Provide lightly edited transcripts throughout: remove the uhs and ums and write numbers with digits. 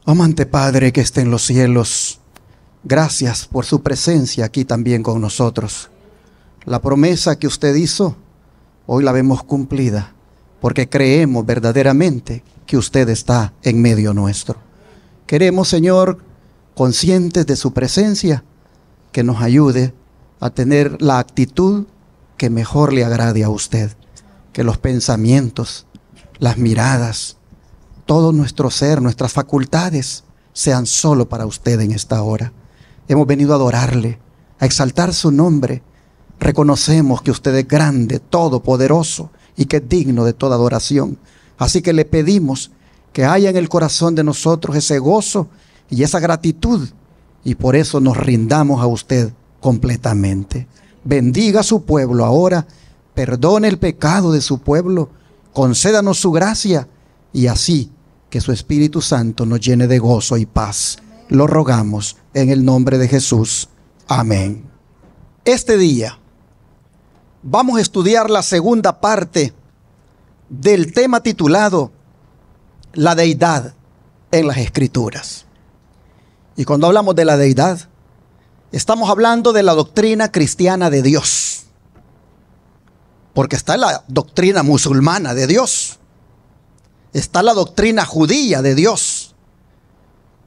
Amante Padre que está en los cielos, gracias por su presencia aquí también con nosotros. La promesa que usted hizo, hoy la vemos cumplida, porque creemos verdaderamente que usted está en medio nuestro. Queremos, Señor, conscientes de su presencia, que nos ayude a tener la actitud que mejor le agrade a usted. Que los pensamientos, las miradas, todo nuestro ser, nuestras facultades sean solo para usted en esta hora. Hemos venido a adorarle, a exaltar su nombre. Reconocemos que usted es grande, todopoderoso y que es digno de toda adoración. Así que le pedimos que haya en el corazón de nosotros ese gozo y esa gratitud, y por eso nos rindamos a usted completamente. Bendiga a su pueblo ahora, perdone el pecado de su pueblo, concédanos su gracia, y así que su Espíritu Santo nos llene de gozo y paz. Lo rogamos en el nombre de Jesús. Amén. Este día vamos a estudiar la segunda parte del tema titulado La deidad en las Escrituras. Y cuando hablamos de la deidad, estamos hablando de la doctrina cristiana de Dios. Porque está la doctrina musulmana de Dios. Está la doctrina judía de Dios,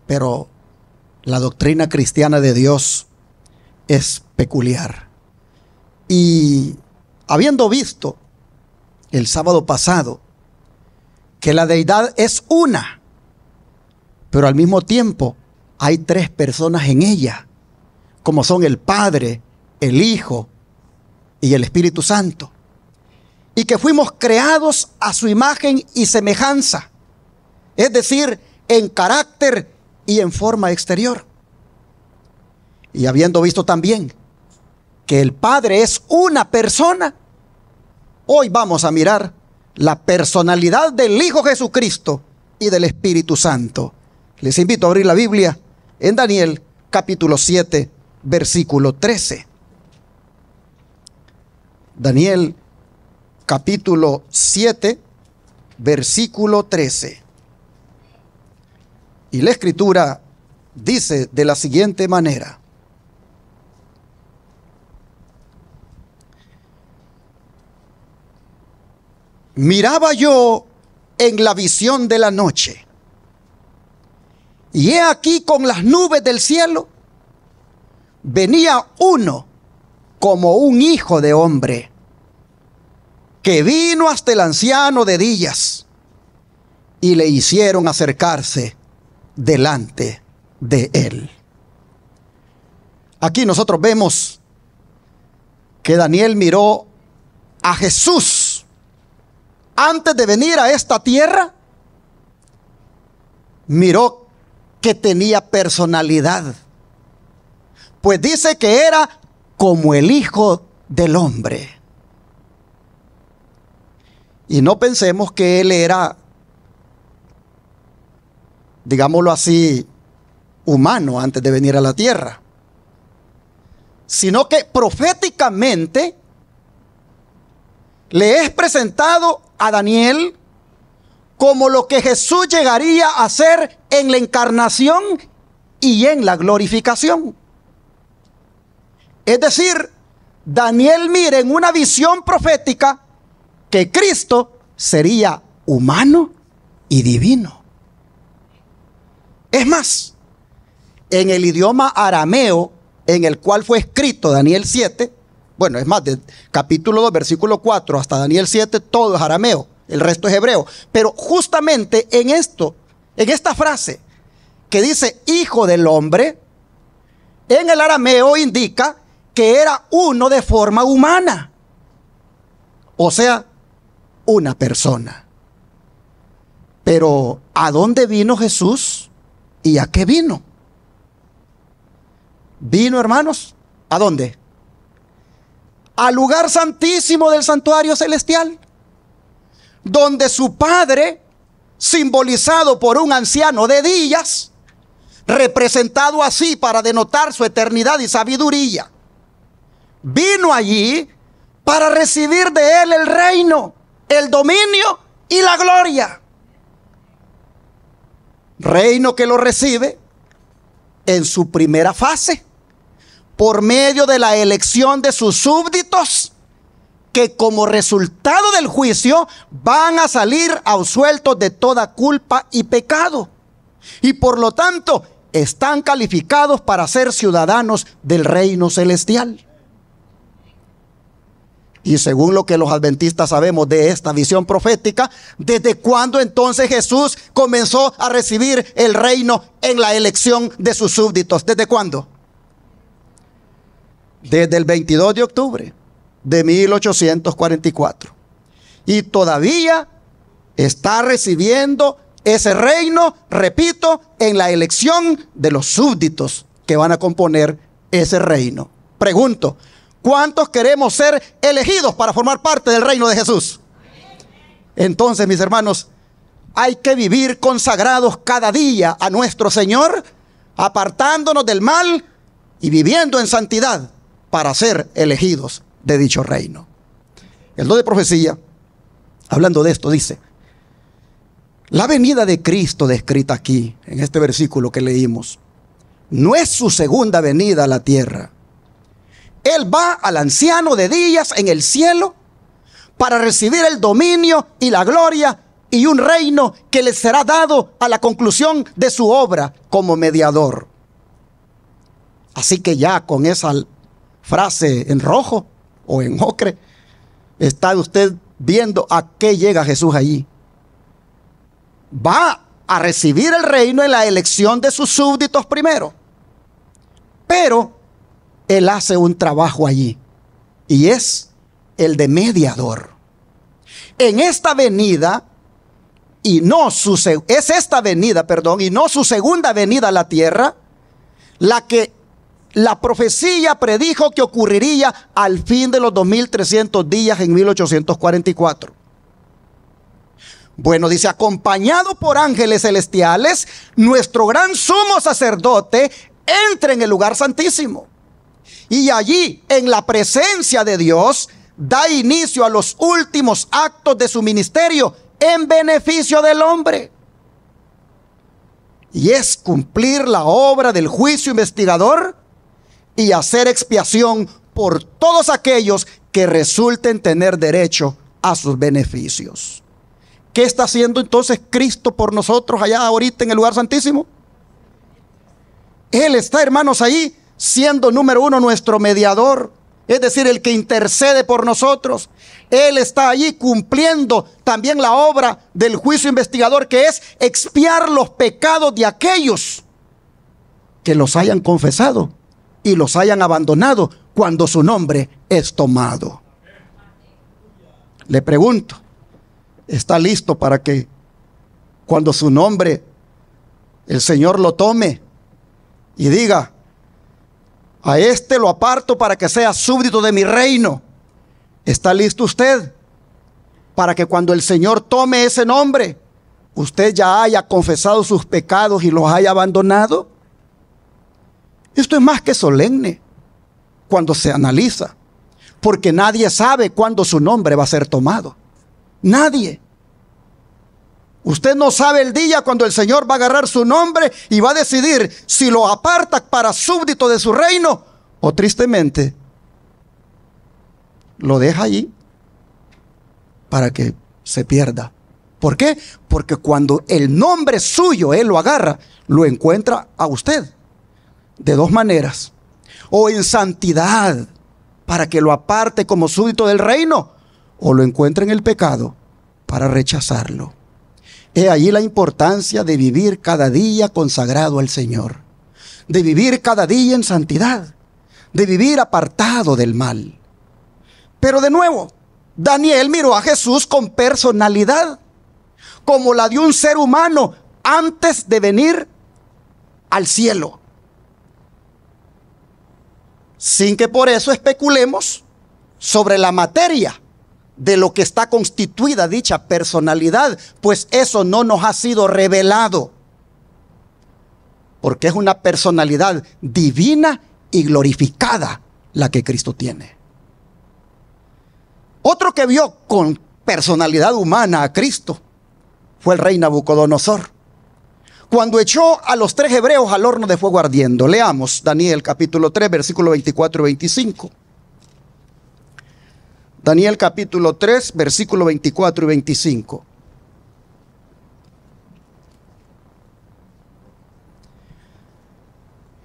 pero la doctrina cristiana de Dios es peculiar. Y habiendo visto el sábado pasado que la deidad es una, pero al mismo tiempo hay tres personas en ella, como son el Padre, el Hijo y el Espíritu Santo. Y que fuimos creados a su imagen y semejanza, es decir, en carácter y en forma exterior. Y habiendo visto también que el Padre es una persona, hoy vamos a mirar la personalidad del Hijo Jesucristo y del Espíritu Santo. Les invito a abrir la Biblia en Daniel capítulo 7, versículo 13. Daniel capítulo 7, versículo 13. Y la Escritura dice de la siguiente manera: miraba yo en la visión de la noche, y he aquí con las nubes del cielo venía uno como un hijo de hombre, que vino hasta el anciano de días, y le hicieron acercarse delante de él. Aquí nosotros vemos que Daniel miró a Jesús antes de venir a esta tierra. Miró que tenía personalidad, pues dice que era como el Hijo del Hombre. Y no pensemos que él era, digámoslo así, humano antes de venir a la tierra, sino que proféticamente le es presentado a Daniel como lo que Jesús llegaría a ser en la encarnación y en la glorificación. Es decir, Daniel mira en una visión profética que Cristo sería humano y divino. Es más, en el idioma arameo en el cual fue escrito Daniel 7, bueno, es más, del capítulo 2, versículo 4 hasta Daniel 7, todo es arameo, el resto es hebreo. Pero justamente en esta frase que dice Hijo del Hombre, en el arameo indica que era uno de forma humana, o sea, una persona. Pero ¿a dónde vino Jesús y a qué vino? Vino, hermanos, ¿a dónde? Al lugar santísimo del santuario celestial, donde su Padre, simbolizado por un anciano de días, representado así para denotar su eternidad y sabiduría, vino allí para recibir de él el reino, el dominio y la gloria. Reino que lo recibe en su primera fase, por medio de la elección de sus súbditos, que como resultado del juicio van a salir absueltos de toda culpa y pecado, y por lo tanto están calificados para ser ciudadanos del reino celestial. Y según lo que los adventistas sabemos de esta visión profética, ¿desde cuándo entonces Jesús comenzó a recibir el reino en la elección de sus súbditos? ¿Desde cuándo? Desde el 22 de octubre de 1844. Y todavía está recibiendo ese reino, repito, en la elección de los súbditos que van a componer ese reino. Pregunto, ¿cuántos queremos ser elegidos para formar parte del reino de Jesús? Entonces, mis hermanos, hay que vivir consagrados cada día a nuestro Señor, apartándonos del mal y viviendo en santidad para ser elegidos de dicho reino. El don de profecía, hablando de esto, dice: la venida de Cristo descrita aquí, en este versículo que leímos, no es su segunda venida a la tierra. Él va al anciano de días en el cielo para recibir el dominio y la gloria y un reino que le será dado a la conclusión de su obra como mediador. Así que ya con esa frase en rojo o en ocre, está usted viendo a qué llega Jesús allí. Va a recibir el reino en la elección de sus súbditos primero, pero Él hace un trabajo allí, y es el de mediador. En esta venida, y no su segunda venida a la tierra, la que la profecía predijo que ocurriría al fin de los 2300 días en 1844. Bueno, dice: acompañado por ángeles celestiales, nuestro gran sumo sacerdote entra en el lugar santísimo. Y allí, en la presencia de Dios, da inicio a los últimos actos de su ministerio en beneficio del hombre. Y es cumplir la obra del juicio investigador y hacer expiación por todos aquellos que resulten tener derecho a sus beneficios. ¿Qué está haciendo entonces Cristo por nosotros allá ahorita en el lugar santísimo? Él está, hermanos, ahí siendo número uno nuestro mediador, es decir, el que intercede por nosotros. Él está allí cumpliendo también la obra del juicio investigador, que es expiar los pecados de aquellos que los hayan confesado y los hayan abandonado cuando su nombre es tomado. Le pregunto, ¿está listo para que cuando su nombre el Señor lo tome y diga: a este lo aparto para que sea súbdito de mi reino? ¿Está listo usted para que cuando el Señor tome ese nombre, usted ya haya confesado sus pecados y los haya abandonado? Esto es más que solemne cuando se analiza, porque nadie sabe cuándo su nombre va a ser tomado. Nadie. Usted no sabe el día cuando el Señor va a agarrar su nombre y va a decidir si lo aparta para súbdito de su reino o tristemente lo deja allí para que se pierda. ¿Por qué? Porque cuando el nombre suyo Él lo agarra, lo encuentra a usted de dos maneras: o en santidad para que lo aparte como súbdito del reino, o lo encuentra en el pecado para rechazarlo. He ahí la importancia de vivir cada día consagrado al Señor, de vivir cada día en santidad, de vivir apartado del mal. Pero de nuevo, Daniel miró a Jesús con personalidad, como la de un ser humano antes de venir al cielo. Sin que por eso especulemos sobre la materia de lo que está constituida dicha personalidad, pues eso no nos ha sido revelado, porque es una personalidad divina y glorificada la que Cristo tiene. Otro que vio con personalidad humana a Cristo fue el rey Nabucodonosor, cuando echó a los 3 hebreos al horno de fuego ardiendo. Leamos Daniel capítulo 3, versículos 24 y 25. Daniel capítulo 3, versículos 24 y 25.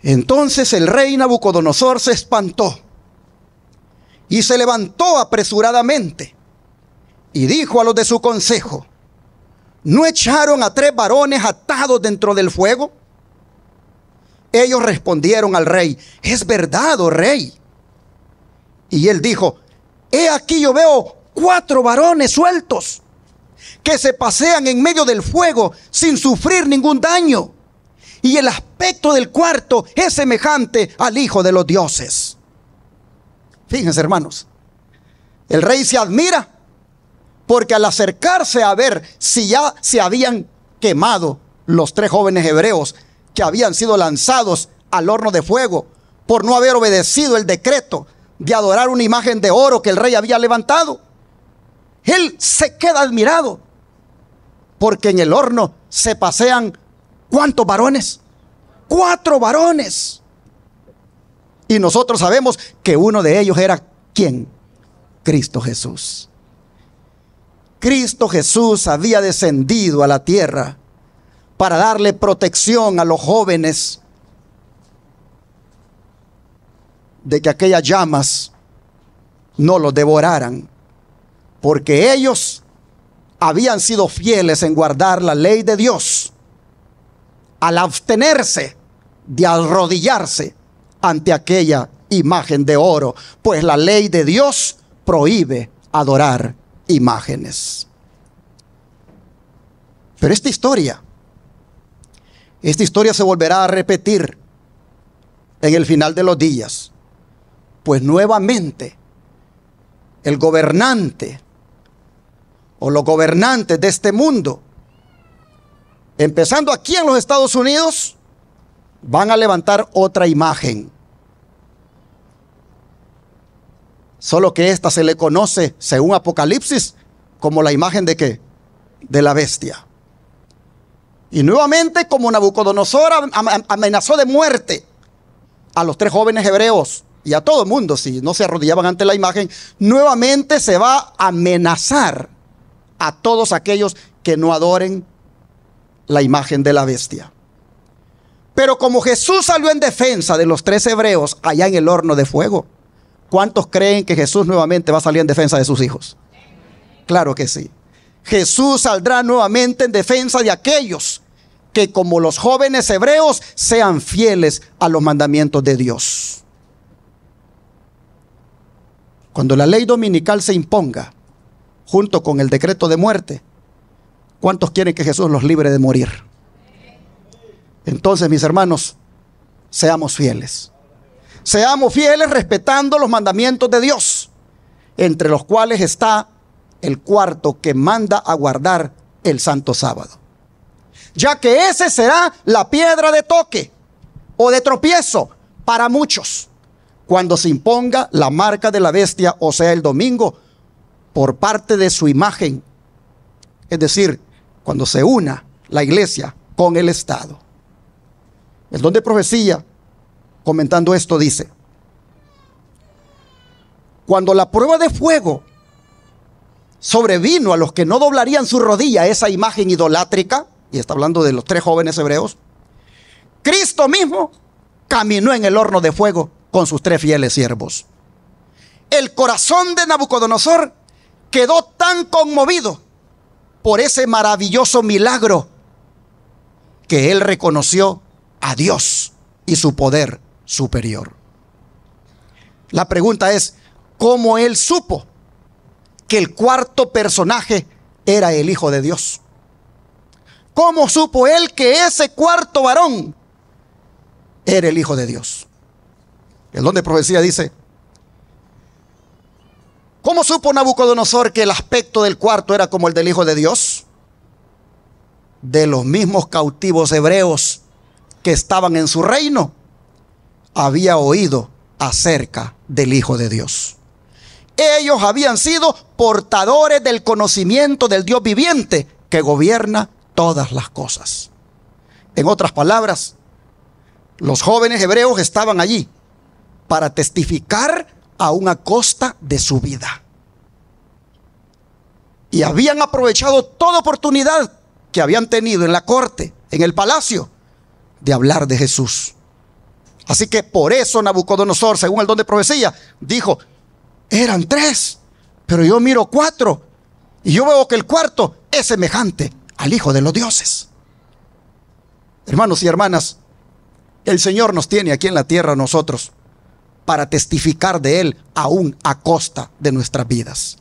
Entonces el rey Nabucodonosor se espantó y se levantó apresuradamente y dijo a los de su consejo: ¿no echaron a 3 varones atados dentro del fuego? Ellos respondieron al rey: es verdad, oh rey. Y él dijo: he aquí yo veo 4 varones sueltos que se pasean en medio del fuego sin sufrir ningún daño, y el aspecto del cuarto es semejante al Hijo de los dioses. Fíjense, hermanos, el rey se admira porque al acercarse a ver si ya se habían quemado los 3 jóvenes hebreos que habían sido lanzados al horno de fuego por no haber obedecido el decreto de adorar una imagen de oro que el rey había levantado, él se queda admirado porque en el horno se pasean ¿cuántos varones? 4 varones. Y nosotros sabemos que uno de ellos era ¿quién? Cristo Jesús. Cristo Jesús había descendido a la tierra para darle protección a los jóvenes de que aquellas llamas no los devoraran, porque ellos habían sido fieles en guardar la ley de Dios al abstenerse de arrodillarse ante aquella imagen de oro, pues la ley de Dios prohíbe adorar imágenes. Pero esta historia se volverá a repetir en el final de los días, pues nuevamente el gobernante o los gobernantes de este mundo, empezando aquí en los Estados Unidos, van a levantar otra imagen. Solo que esta se le conoce, según Apocalipsis, como la imagen de ¿qué? De la bestia. Y nuevamente, como Nabucodonosor amenazó de muerte a los 3 jóvenes hebreos y a todo el mundo si no se arrodillaban ante la imagen, nuevamente se va a amenazar a todos aquellos que no adoren la imagen de la bestia. Pero como Jesús salió en defensa de los 3 hebreos allá en el horno de fuego, ¿cuántos creen que Jesús nuevamente va a salir en defensa de sus hijos? Claro que sí. Jesús saldrá nuevamente en defensa de aquellos que, como los jóvenes hebreos, sean fieles a los mandamientos de Dios. Cuando la ley dominical se imponga, junto con el decreto de muerte, ¿cuántos quieren que Jesús los libre de morir? Entonces, mis hermanos, seamos fieles. Seamos fieles respetando los mandamientos de Dios, entre los cuales está el cuarto que manda a guardar el santo sábado, ya que ese será la piedra de toque o de tropiezo para muchos cuando se imponga la marca de la bestia, o sea, el domingo, por parte de su imagen, es decir, cuando se una la iglesia con el Estado. El don de profecía, comentando esto, dice: cuando la prueba de fuego sobrevino a los que no doblarían su rodilla a esa imagen idolátrica, y está hablando de los 3 jóvenes hebreos, Cristo mismo caminó en el horno de fuego con sus 3 fieles siervos. El corazón de Nabucodonosor quedó tan conmovido por ese maravilloso milagro que él reconoció a Dios y su poder superior. La pregunta es, ¿cómo él supo que el cuarto personaje era el Hijo de Dios? ¿Cómo supo él que ese cuarto varón era el Hijo de Dios? El don de profecía dice, ¿cómo supo Nabucodonosor que el aspecto del cuarto era como el del Hijo de Dios? De los mismos cautivos hebreos que estaban en su reino, había oído acerca del Hijo de Dios. Ellos habían sido portadores del conocimiento del Dios viviente que gobierna todas las cosas. En otras palabras, los jóvenes hebreos estaban allí para testificar aún a costa de su vida. Y habían aprovechado toda oportunidad que habían tenido en la corte, en el palacio, de hablar de Jesús. Así que por eso Nabucodonosor, según el don de profecía, dijo, eran 3, pero yo miro 4, y yo veo que el cuarto es semejante al Hijo de los dioses. Hermanos y hermanas, el Señor nos tiene aquí en la tierra a nosotros para testificar de Él aún a costa de nuestras vidas.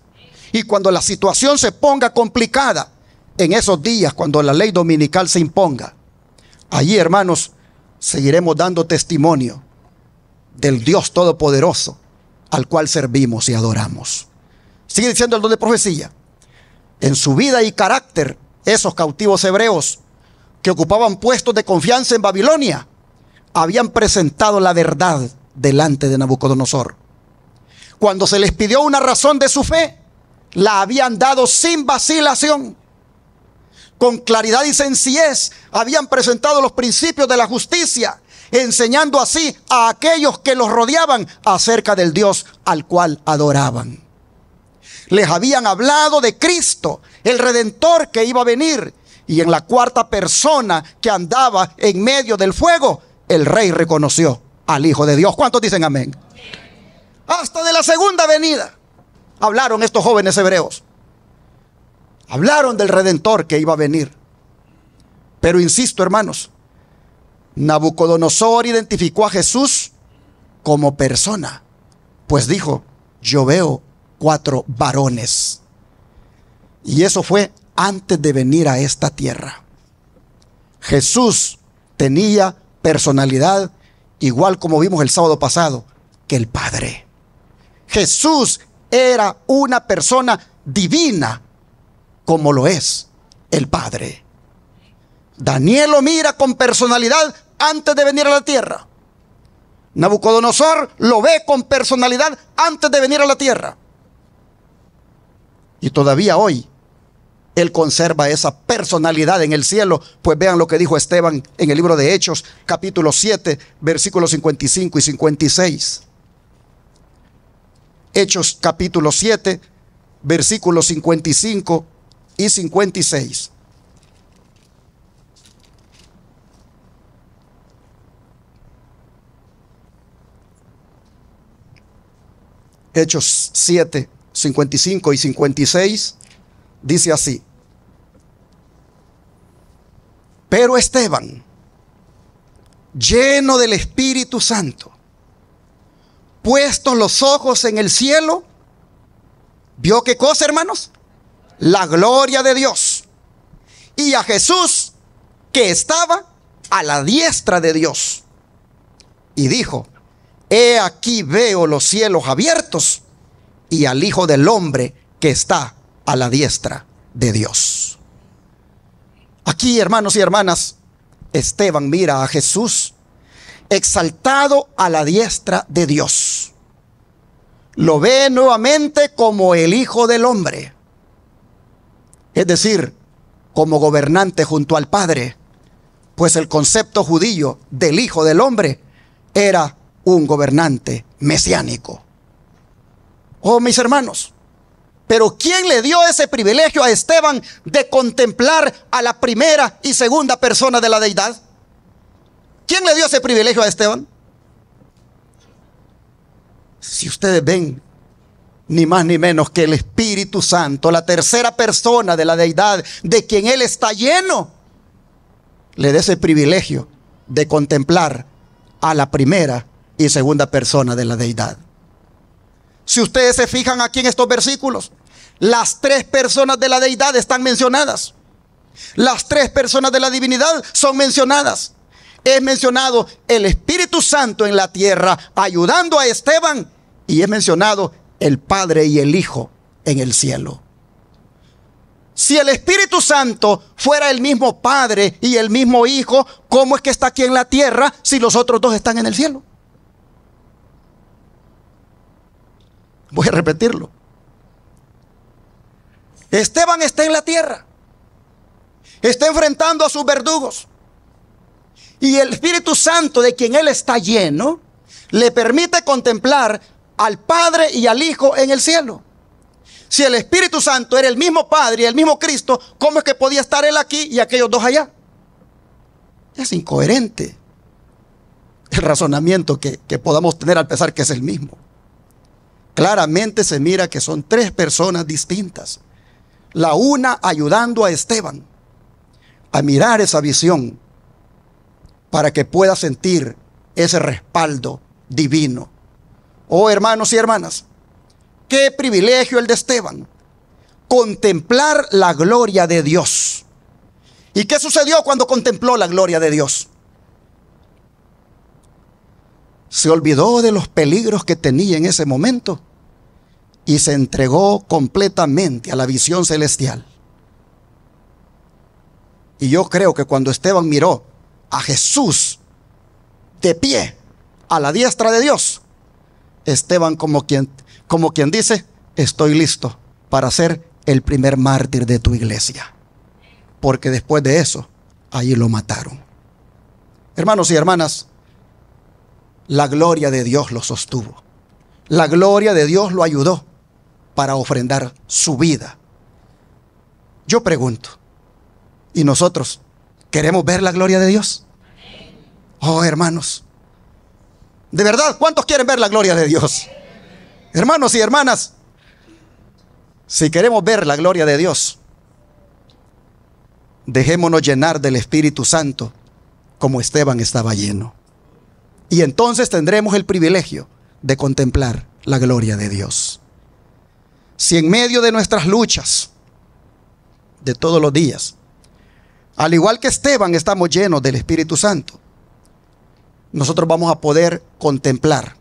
Y cuando la situación se ponga complicada, en esos días cuando la ley dominical se imponga, allí, hermanos, seguiremos dando testimonio del Dios Todopoderoso al cual servimos y adoramos. Sigue diciendo el don de profecía. En su vida y carácter, esos cautivos hebreos que ocupaban puestos de confianza en Babilonia habían presentado la verdad delante de Nabucodonosor. Cuando se les pidió una razón de su fe, la habían dado sin vacilación. Con claridad y sencillez habían presentado los principios de la justicia, enseñando así a aquellos que los rodeaban acerca del Dios al cual adoraban. Les habían hablado de Cristo, el Redentor que iba a venir, y en la cuarta persona que andaba en medio del fuego, el rey reconoció al Hijo de Dios. ¿Cuántos dicen amén? Hasta de la segunda venida hablaron estos jóvenes hebreos. Hablaron del Redentor que iba a venir. Pero insisto, hermanos, Nabucodonosor identificó a Jesús como persona, pues dijo, yo veo 4 varones. Y eso fue antes de venir a esta tierra. Jesús tenía personalidad, igual como vimos el sábado pasado, que el Padre. Jesús era una persona divina, como lo es el Padre. Daniel lo mira con personalidad antes de venir a la tierra. Nabucodonosor lo ve con personalidad antes de venir a la tierra. Y todavía hoy él conserva esa personalidad en el cielo. Pues vean lo que dijo Esteban en el libro de Hechos, capítulo 7, versículos 55 y 56. Hechos capítulo 7, versículos 55 y 56. Hechos 7, 55 y 56 dice así: pero Esteban, lleno del Espíritu Santo, puestos los ojos en el cielo, ¿vio qué cosa, hermanos? La gloria de Dios y a Jesús que estaba a la diestra de Dios. Y dijo: he aquí veo los cielos abiertos y al Hijo del Hombre que está a la diestra de Dios. Aquí, hermanos y hermanas, Esteban mira a Jesús exaltado a la diestra de Dios. Lo ve nuevamente como el Hijo del Hombre, es decir, como gobernante junto al Padre, pues el concepto judío del Hijo del Hombre era un gobernante mesiánico. Oh, mis hermanos, pero ¿quién le dio ese privilegio a Esteban de contemplar a la primera y segunda persona de la deidad? ¿Quién le dio ese privilegio a Esteban? Si ustedes ven, ni más ni menos que el Espíritu Santo, la tercera persona de la deidad, de quien él está lleno, le da ese privilegio de contemplar a la primera y segunda persona de la deidad. Si ustedes se fijan aquí en estos versículos, las tres personas de la deidad están mencionadas. Las tres personas de la divinidad son mencionadas. Es mencionado el Espíritu Santo en la tierra ayudando a Esteban, y es mencionado el Padre y el Hijo en el cielo. Si el Espíritu Santo fuera el mismo Padre y el mismo Hijo, ¿cómo es que está aquí en la tierra si los otros dos están en el cielo? Voy a repetirlo. Esteban está en la tierra, está enfrentando a sus verdugos, y el Espíritu Santo, de quien él está lleno, le permite contemplar al Padre y al Hijo en el cielo. Si el Espíritu Santo era el mismo Padre y el mismo Cristo, ¿cómo es que podía estar él aquí y aquellos dos allá? Es incoherente el razonamiento que podamos tener al pensar que es el mismo. Claramente se mira que son tres personas distintas. La una ayudando a Esteban a mirar esa visión para que pueda sentir ese respaldo divino. Oh, hermanos y hermanas, qué privilegio el de Esteban, contemplar la gloria de Dios. ¿Y qué sucedió cuando contempló la gloria de Dios? Se olvidó de los peligros que tenía en ese momento y se entregó completamente a la visión celestial. Y yo creo que cuando Esteban miró a Jesús de pie a la diestra de Dios, Esteban como quien dice: estoy listo para ser el primer mártir de tu iglesia. Porque después de eso, ahí lo mataron. Hermanos y hermanas, la gloria de Dios lo sostuvo. La gloria de Dios lo ayudó para ofrendar su vida. Yo pregunto, ¿y nosotros queremos ver la gloria de Dios? Oh, hermanos, de verdad, ¿cuántos quieren ver la gloria de Dios? Hermanos y hermanas, si queremos ver la gloria de Dios, dejémonos llenar del Espíritu Santo como Esteban estaba lleno. Y entonces tendremos el privilegio de contemplar la gloria de Dios. Si en medio de nuestras luchas de todos los días, al igual que Esteban, estamos llenos del Espíritu Santo, nosotros vamos a poder contemplar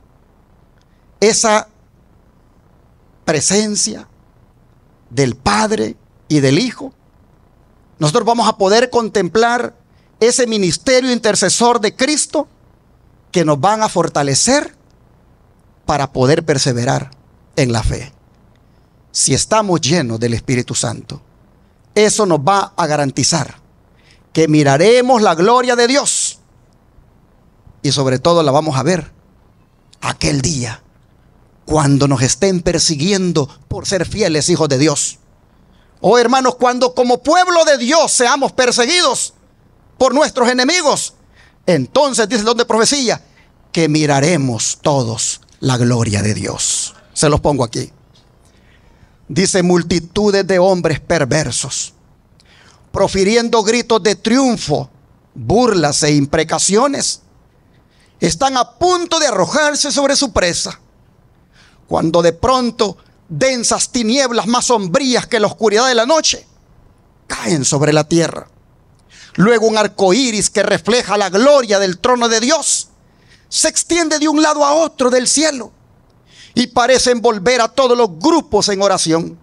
esa presencia del Padre y del Hijo. Nosotros vamos a poder contemplar ese ministerio intercesor de Cristo que nos van a fortalecer para poder perseverar en la fe. Si estamos llenos del Espíritu Santo, eso nos va a garantizar que miraremos la gloria de Dios, y sobre todo la vamos a ver aquel día cuando nos estén persiguiendo por ser fieles hijos de Dios. Oh, hermanos, cuando como pueblo de Dios seamos perseguidos por nuestros enemigos, entonces dice el don de profecía que miraremos todos la gloria de Dios. Se los pongo aquí. Dice: multitudes de hombres perversos, profiriendo gritos de triunfo, burlas e imprecaciones, están a punto de arrojarse sobre su presa, cuando de pronto densas tinieblas más sombrías que la oscuridad de la noche caen sobre la tierra. Luego un arco iris que refleja la gloria del trono de Dios se extiende de un lado a otro del cielo y parece envolver a todos los grupos en oración.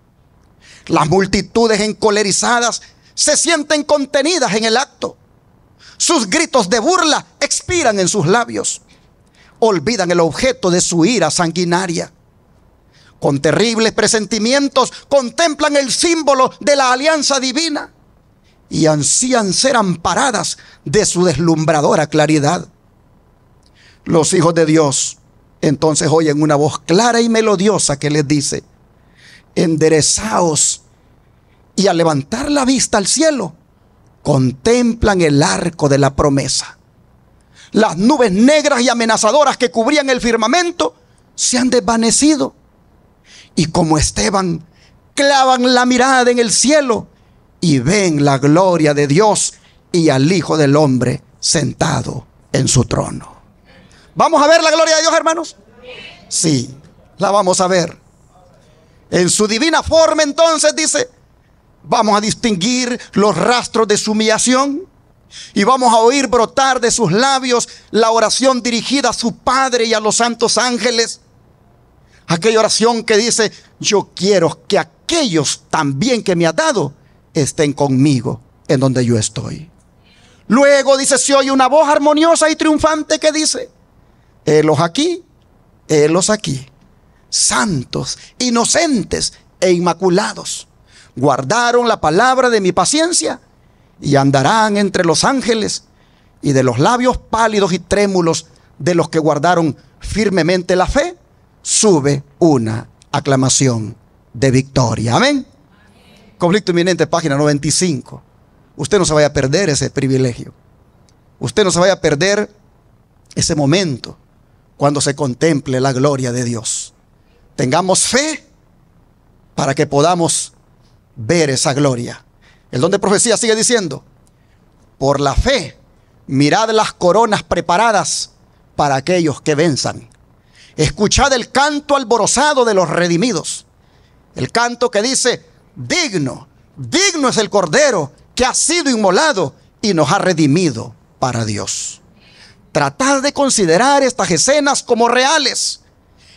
Las multitudes encolerizadas se sienten contenidas en el acto. Sus gritos de burla expiran en sus labios. Olvidan el objeto de su ira sanguinaria. Con terribles presentimientos contemplan el símbolo de la alianza divina y ansían ser amparadas de su deslumbradora claridad. Los hijos de Dios entonces oyen una voz clara y melodiosa que les dice: enderezaos, y al levantar la vista al cielo, contemplan el arco de la promesa. Las nubes negras y amenazadoras que cubrían el firmamento se han desvanecido, y como Esteban, clavan la mirada en el cielo y ven la gloria de Dios y al Hijo del Hombre sentado en su trono. ¿Vamos a ver la gloria de Dios, hermanos? Sí, la vamos a ver. En su divina forma, entonces, dice, vamos a distinguir los rastros de su humillación y vamos a oír brotar de sus labios la oración dirigida a su Padre y a los santos ángeles. Aquella oración que dice: yo quiero que aquellos también que me ha dado estén conmigo en donde yo estoy. Luego dice, se oye una voz armoniosa y triunfante que dice: helos aquí, helos aquí, santos, inocentes e inmaculados, guardaron la palabra de mi paciencia y andarán entre los ángeles. Y de los labios pálidos y trémulos de los que guardaron firmemente la fe, sube una aclamación de victoria. Amén. Conflicto inminente, página 95. Usted no se vaya a perder ese privilegio. Usted no se vaya a perder ese momento cuando se contemple la gloria de Dios. Tengamos fe para que podamos ver esa gloria. El don de profecía sigue diciendo: por la fe, mirad las coronas preparadas para aquellos que venzan. Escuchad el canto alborozado de los redimidos. El canto que dice: digno, digno es el Cordero que ha sido inmolado y nos ha redimido para Dios. Tratad de considerar estas escenas como reales.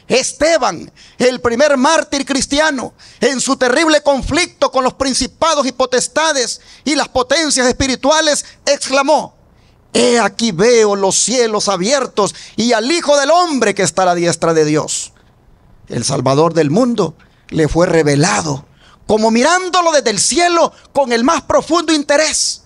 Esteban, el primer mártir cristiano, en su terrible conflicto con los principados y potestades y las potencias espirituales, exclamó: he aquí veo los cielos abiertos y al Hijo del Hombre que está a la diestra de Dios. El Salvador del mundo le fue revelado como mirándolo desde el cielo con el más profundo interés.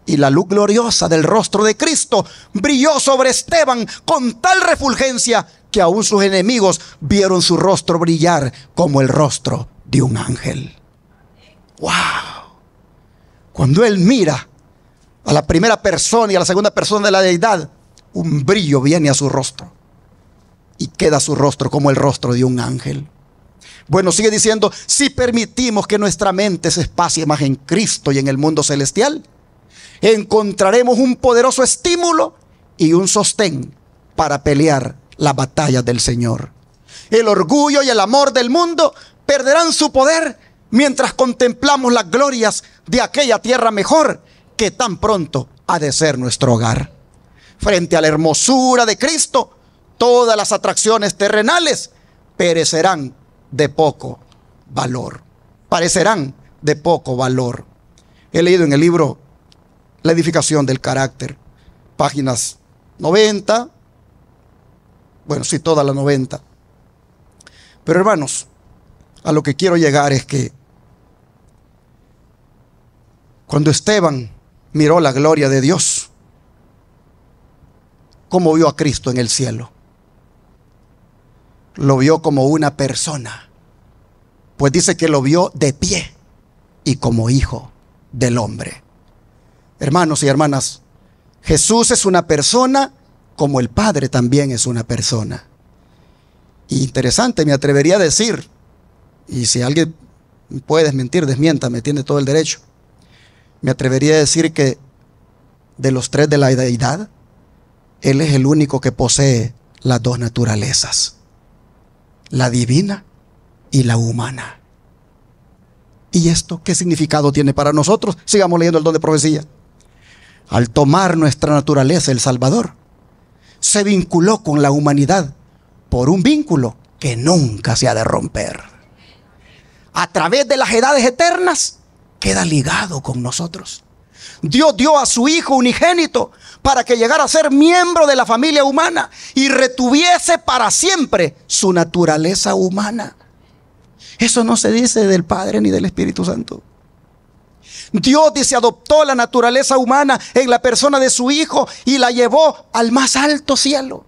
Y la luz gloriosa del rostro de Cristo brilló sobre Esteban con tal refulgencia que aún sus enemigos vieron su rostro brillar como el rostro de un ángel. ¡Wow! Cuando él mira a la primera persona y a la segunda persona de la deidad, un brillo viene a su rostro y queda su rostro como el rostro de un ángel. Bueno, sigue diciendo: si permitimos que nuestra mente se espacie más en Cristo y en el mundo celestial, encontraremos un poderoso estímulo y un sostén para pelear las batallas del Señor. El orgullo y el amor del mundo perderán su poder mientras contemplamos las glorias de aquella tierra mejor que tan pronto ha de ser nuestro hogar. Frente a la hermosura de Cristo, todas las atracciones terrenales perecerán de poco valor. Parecerán de poco valor. He leído en el libro La edificación del carácter, páginas 90, bueno, sí, todas las 90. Pero hermanos, a lo que quiero llegar es que cuando Esteban miró la gloria de Dios, ¿cómo vio a Cristo en el cielo? Lo vio como una persona, pues dice que lo vio de pie y como hijo del hombre. Hermanos y hermanas, Jesús es una persona como el Padre también es una persona. Y interesante, me atrevería a decir, y si alguien puede desmentir, desmiéntame, tiene todo el derecho. Me atrevería a decir que de los tres de la deidad, Él es el único que posee las dos naturalezas: la divina y la humana. ¿Y esto qué significado tiene para nosotros? Sigamos leyendo el don de profecía. Al tomar nuestra naturaleza, el Salvador se vinculó con la humanidad por un vínculo que nunca se ha de romper. A través de las edades eternas queda ligado con nosotros. Dios dio a su Hijo unigénito para que llegara a ser miembro de la familia humana y retuviese para siempre su naturaleza humana. Eso no se dice del Padre ni del Espíritu Santo. Dios dice, adoptó la naturaleza humana en la persona de su Hijo y la llevó al más alto cielo.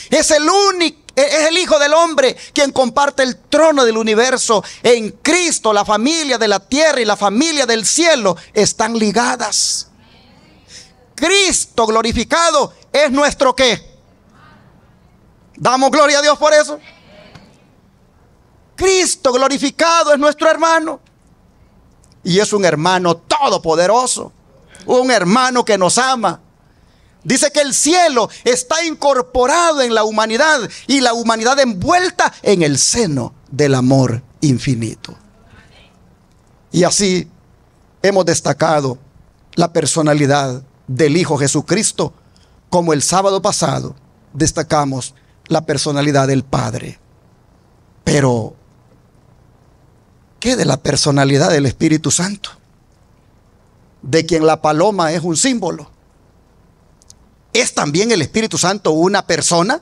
Es el Hijo del Hombre quien comparte el trono del universo. En Cristo la familia de la tierra y la familia del cielo están ligadas. Cristo glorificado es nuestro ¿qué? Damos gloria a Dios por eso. Cristo glorificado es nuestro hermano. Y es un hermano todopoderoso, un hermano que nos ama. Dice que el cielo está incorporado en la humanidad y la humanidad envuelta en el seno del amor infinito. Y así hemos destacado la personalidad del Hijo Jesucristo, como el sábado pasado destacamos la personalidad del Padre. Pero, ¿qué de la personalidad del Espíritu Santo? De quien la paloma es un símbolo. ¿Es también el Espíritu Santo una persona?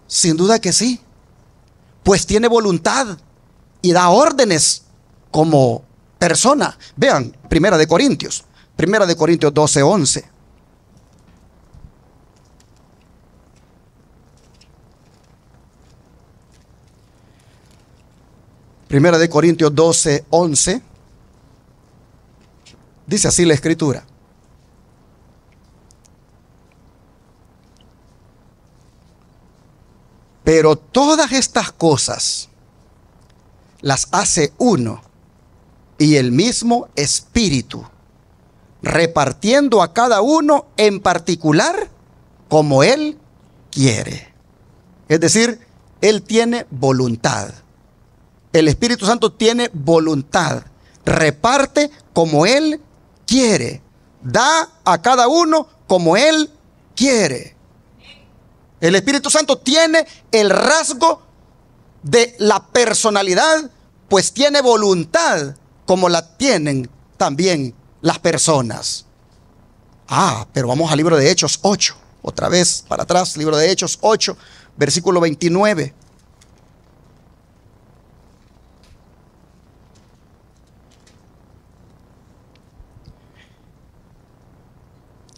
Sin duda que sí, pues tiene voluntad y da órdenes como persona. Vean, Primera de Corintios 12, 11. Primera de Corintios 12, 11. Dice así la Escritura: pero todas estas cosas las hace uno y el mismo Espíritu, repartiendo a cada uno en particular como Él quiere. Es decir, Él tiene voluntad. El Espíritu Santo tiene voluntad. Reparte como Él quiere. Da a cada uno como Él quiere. El Espíritu Santo tiene el rasgo de la personalidad, pues tiene voluntad como la tienen también las personas. Pero vamos al libro de Hechos 8, otra vez para atrás, libro de Hechos 8, versículo 29.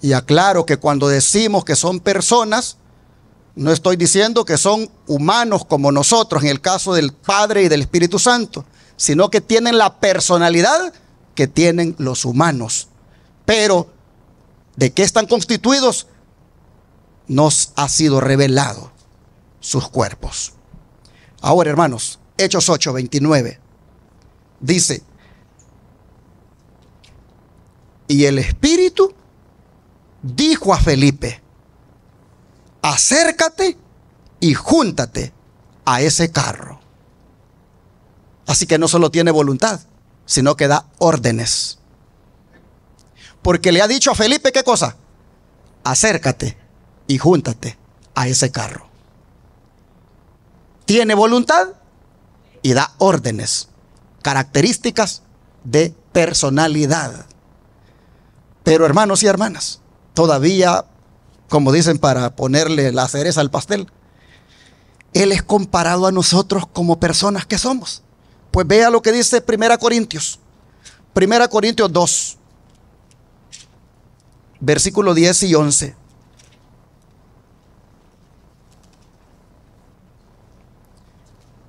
Y aclaro que cuando decimos que son personas, no estoy diciendo que son humanos como nosotros en el caso del Padre y del Espíritu Santo, sino que tienen la personalidad que tienen los humanos. Pero, ¿de qué están constituidos? Nos ha sido revelado sus cuerpos. Ahora, hermanos, Hechos 8, 29. Dice: y el Espíritu dijo a Felipe: acércate y júntate a ese carro. Así que no solo tiene voluntad, sino que da órdenes. Porque le ha dicho a Felipe, ¿qué cosa? Acércate y júntate a ese carro. Tiene voluntad y da órdenes, características de personalidad. Pero hermanos y hermanas, todavía, como dicen, para ponerle la cereza al pastel, Él es comparado a nosotros como personas que somos. Pues vea lo que dice 1 Corintios 2, versículo 10 y 11.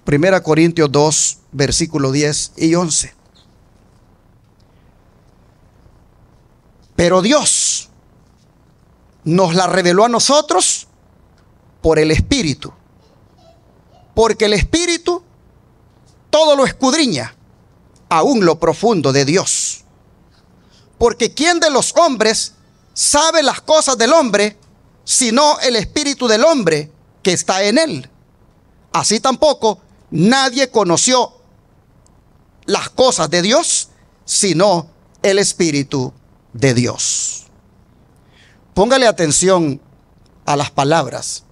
Primera Corintios 2, versículo 10 y 11. Pero Dios nos la reveló a nosotros por el Espíritu, porque el Espíritu todo lo escudriña, aún lo profundo de Dios. Porque ¿quién de los hombres sabe las cosas del hombre, sino el Espíritu del hombre que está en él? Así tampoco nadie conoció las cosas de Dios, sino el Espíritu de Dios. Póngale atención a las palabras: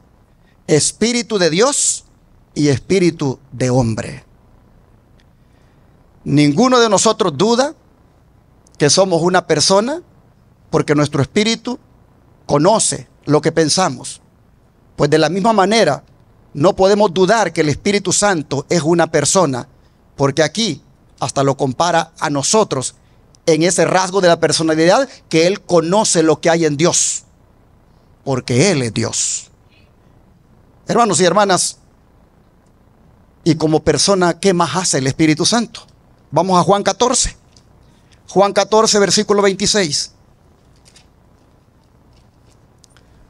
Espíritu de Dios y Espíritu de hombre. Ninguno de nosotros duda que somos una persona, porque nuestro espíritu conoce lo que pensamos. Pues de la misma manera, no podemos dudar que el Espíritu Santo es una persona, porque aquí hasta lo compara a nosotros en ese rasgo de la personalidad, que Él conoce lo que hay en Dios, porque Él es Dios. Hermanos y hermanas, y como persona, ¿qué más hace el Espíritu Santo? Vamos a Juan 14. Juan 14, versículo 26.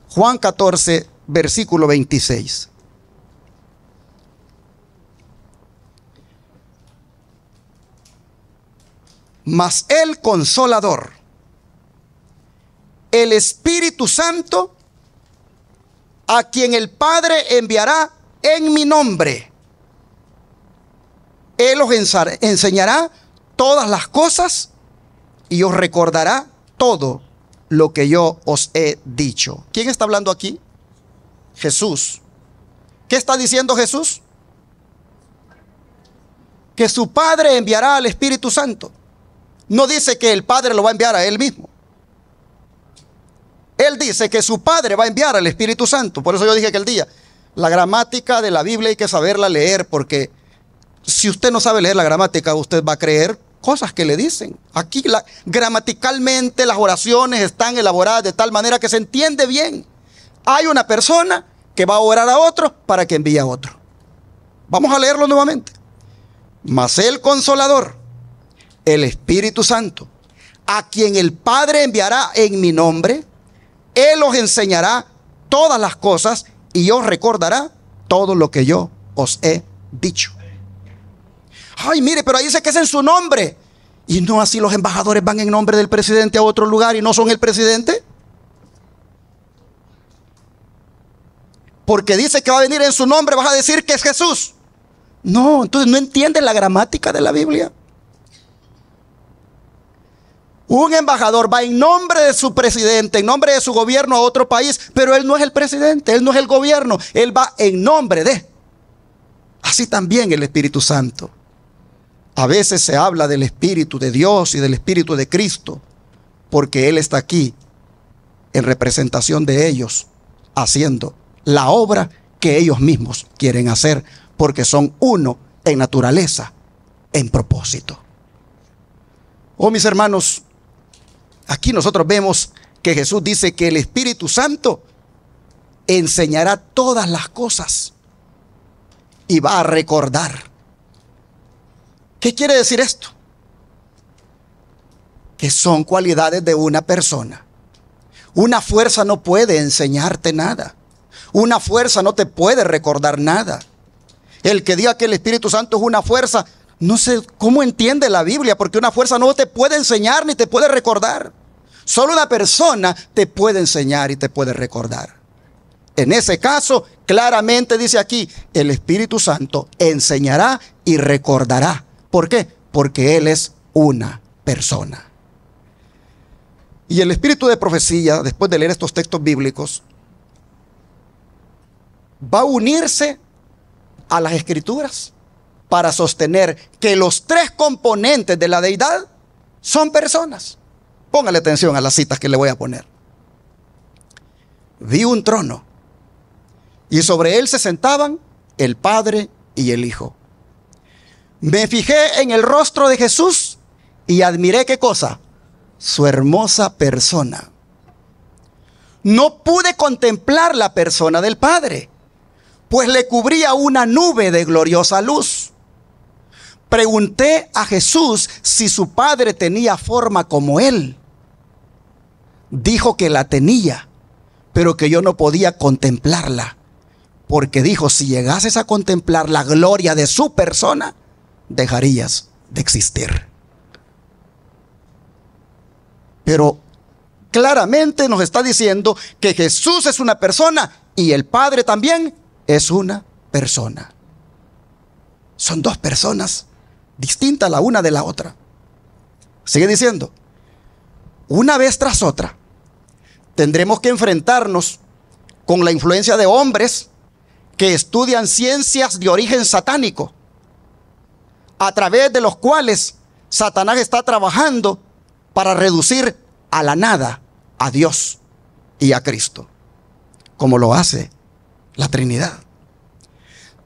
Juan 14, versículo 26. Mas el Consolador, el Espíritu Santo, a quien el Padre enviará en mi nombre. Él os enseñará todas las cosas y os recordará todo lo que yo os he dicho. ¿Quién está hablando aquí? Jesús. ¿Qué está diciendo Jesús? Que su Padre enviará al Espíritu Santo. No dice que el Padre lo va a enviar a él mismo. Él dice que su Padre va a enviar al Espíritu Santo. Por eso yo dije aquel día, la gramática de la Biblia hay que saberla leer, porque si usted no sabe leer la gramática, usted va a creer cosas que le dicen. Aquí gramaticalmente las oraciones están elaboradas de tal manera que se entiende bien. Hay una persona que va a orar a otro para que envíe a otro. Vamos a leerlo nuevamente. Mas el Consolador, el Espíritu Santo, a quien el Padre enviará en mi nombre, Él os enseñará todas las cosas y os recordará todo lo que yo os he dicho. Ay, mire, pero ahí dice que es en su nombre. Y no así los embajadores van en nombre del presidente a otro lugar y no son el presidente. Porque dice que va a venir en su nombre, vas a decir que es Jesús. No, entonces no entienden la gramática de la Biblia. Un embajador va en nombre de su presidente, en nombre de su gobierno a otro país, pero él no es el presidente, él no es el gobierno, él va en nombre de. Así también el Espíritu Santo. A veces se habla del Espíritu de Dios y del Espíritu de Cristo, porque Él está aquí en representación de ellos, haciendo la obra que ellos mismos quieren hacer, porque son uno en naturaleza, en propósito. Oh, mis hermanos, aquí nosotros vemos que Jesús dice que el Espíritu Santo enseñará todas las cosas y va a recordar. ¿Qué quiere decir esto? Que son cualidades de una persona. Una fuerza no puede enseñarte nada. Una fuerza no te puede recordar nada. El que diga que el Espíritu Santo es una fuerza, no sé cómo entiende la Biblia, porque una fuerza no te puede enseñar ni te puede recordar. Solo una persona te puede enseñar y te puede recordar. En ese caso, claramente dice aquí, el Espíritu Santo enseñará y recordará. ¿Por qué? Porque Él es una persona. Y el espíritu de profecía, después de leer estos textos bíblicos, va a unirse a las Escrituras para sostener que los tres componentes de la deidad son personas. Póngale atención a las citas que le voy a poner. Vi un trono y sobre él se sentaban el Padre y el Hijo. Me fijé en el rostro de Jesús y admiré, ¿qué cosa? Su hermosa persona. No pude contemplar la persona del Padre, pues le cubría una nube de gloriosa luz. Pregunté a Jesús si su Padre tenía forma como Él. Dijo que la tenía, pero que yo no podía contemplarla, porque dijo, si llegases a contemplar la gloria de su persona, dejarías de existir. Pero claramente nos está diciendo que Jesús es una persona y el Padre también es una persona. Son dos personas distintas la una de la otra. Sigue diciendo, una vez tras otra tendremos que enfrentarnos con la influencia de hombres que estudian ciencias de origen satánico, a través de los cuales Satanás está trabajando para reducir a la nada a Dios y a Cristo, como lo hace la Trinidad.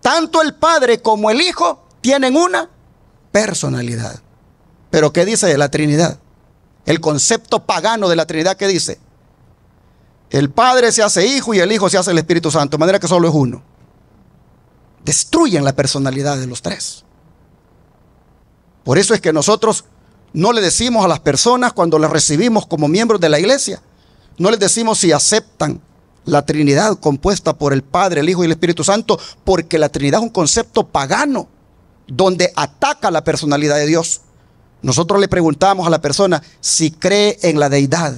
Tanto el Padre como el Hijo tienen una personalidad. Pero ¿qué dice de la Trinidad? El concepto pagano de la Trinidad, ¿qué dice? El Padre se hace Hijo y el Hijo se hace el Espíritu Santo, de manera que solo es uno. Destruyen la personalidad de los tres. Por eso es que nosotros no le decimos a las personas cuando las recibimos como miembros de la iglesia, no les decimos si aceptan la Trinidad compuesta por el Padre, el Hijo y el Espíritu Santo, porque la Trinidad es un concepto pagano donde ataca la personalidad de Dios. Nosotros le preguntamos a la persona si cree en la deidad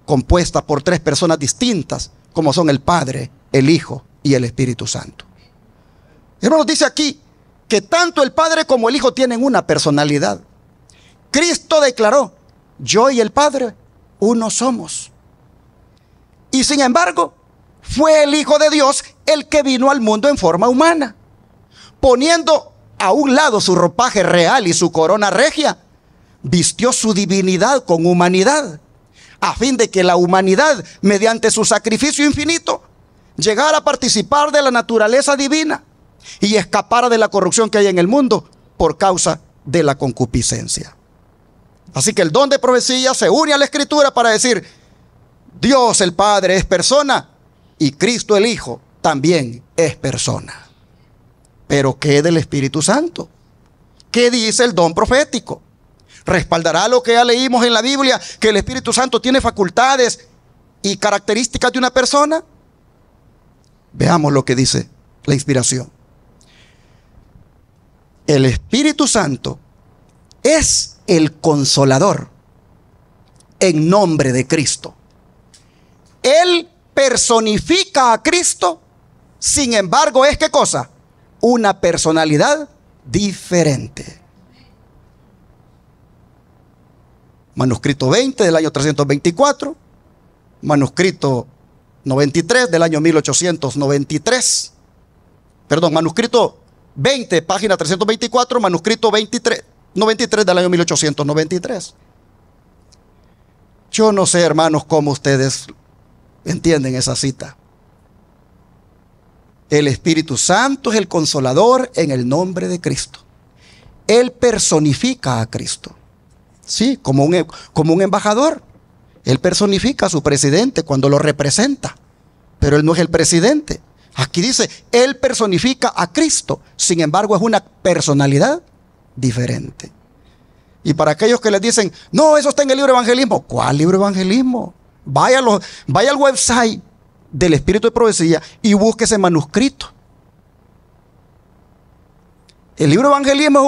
compuesta por tres personas distintas, como son el Padre, el Hijo y el Espíritu Santo. Hermanos, dice aquí que tanto el Padre como el Hijo tienen una personalidad. Cristo declaró: yo y el Padre uno somos. Y sin embargo, fue el Hijo de Dios el que vino al mundo en forma humana, poniendo a un lado su ropaje real y su corona regia, vistió su divinidad con humanidad, a fin de que la humanidad, mediante su sacrificio infinito, llegara a participar de la naturaleza divina y escapara de la corrupción que hay en el mundo por causa de la concupiscencia. Así que el don de profecía se une a la Escritura para decir: Dios el Padre es persona y Cristo el Hijo también es persona. Pero ¿qué del Espíritu Santo? ¿Qué dice el don profético? ¿Respaldará lo que ya leímos en la Biblia, que el Espíritu Santo tiene facultades y características de una persona? Veamos lo que dice la inspiración. El Espíritu Santo es el Consolador en nombre de Cristo. Él personifica a Cristo, sin embargo, ¿es qué cosa? Una personalidad diferente. Manuscrito 20 del año 324, manuscrito 93 del año 1893, perdón, manuscrito 20, página 324, manuscrito 93 del año 1893. Yo no sé, hermanos, cómo ustedes entienden esa cita. El Espíritu Santo es el Consolador en el nombre de Cristo. Él personifica a Cristo. Sí, como un embajador. Él personifica a su presidente cuando lo representa, pero él no es el presidente. Aquí dice, él personifica a Cristo, sin embargo es una personalidad diferente. Y para aquellos que les dicen: no, eso está en el libro de evangelismo. ¿Cuál libro de evangelismo? Vaya al website del Espíritu de Profecía y busque ese manuscrito. El libro de evangelismo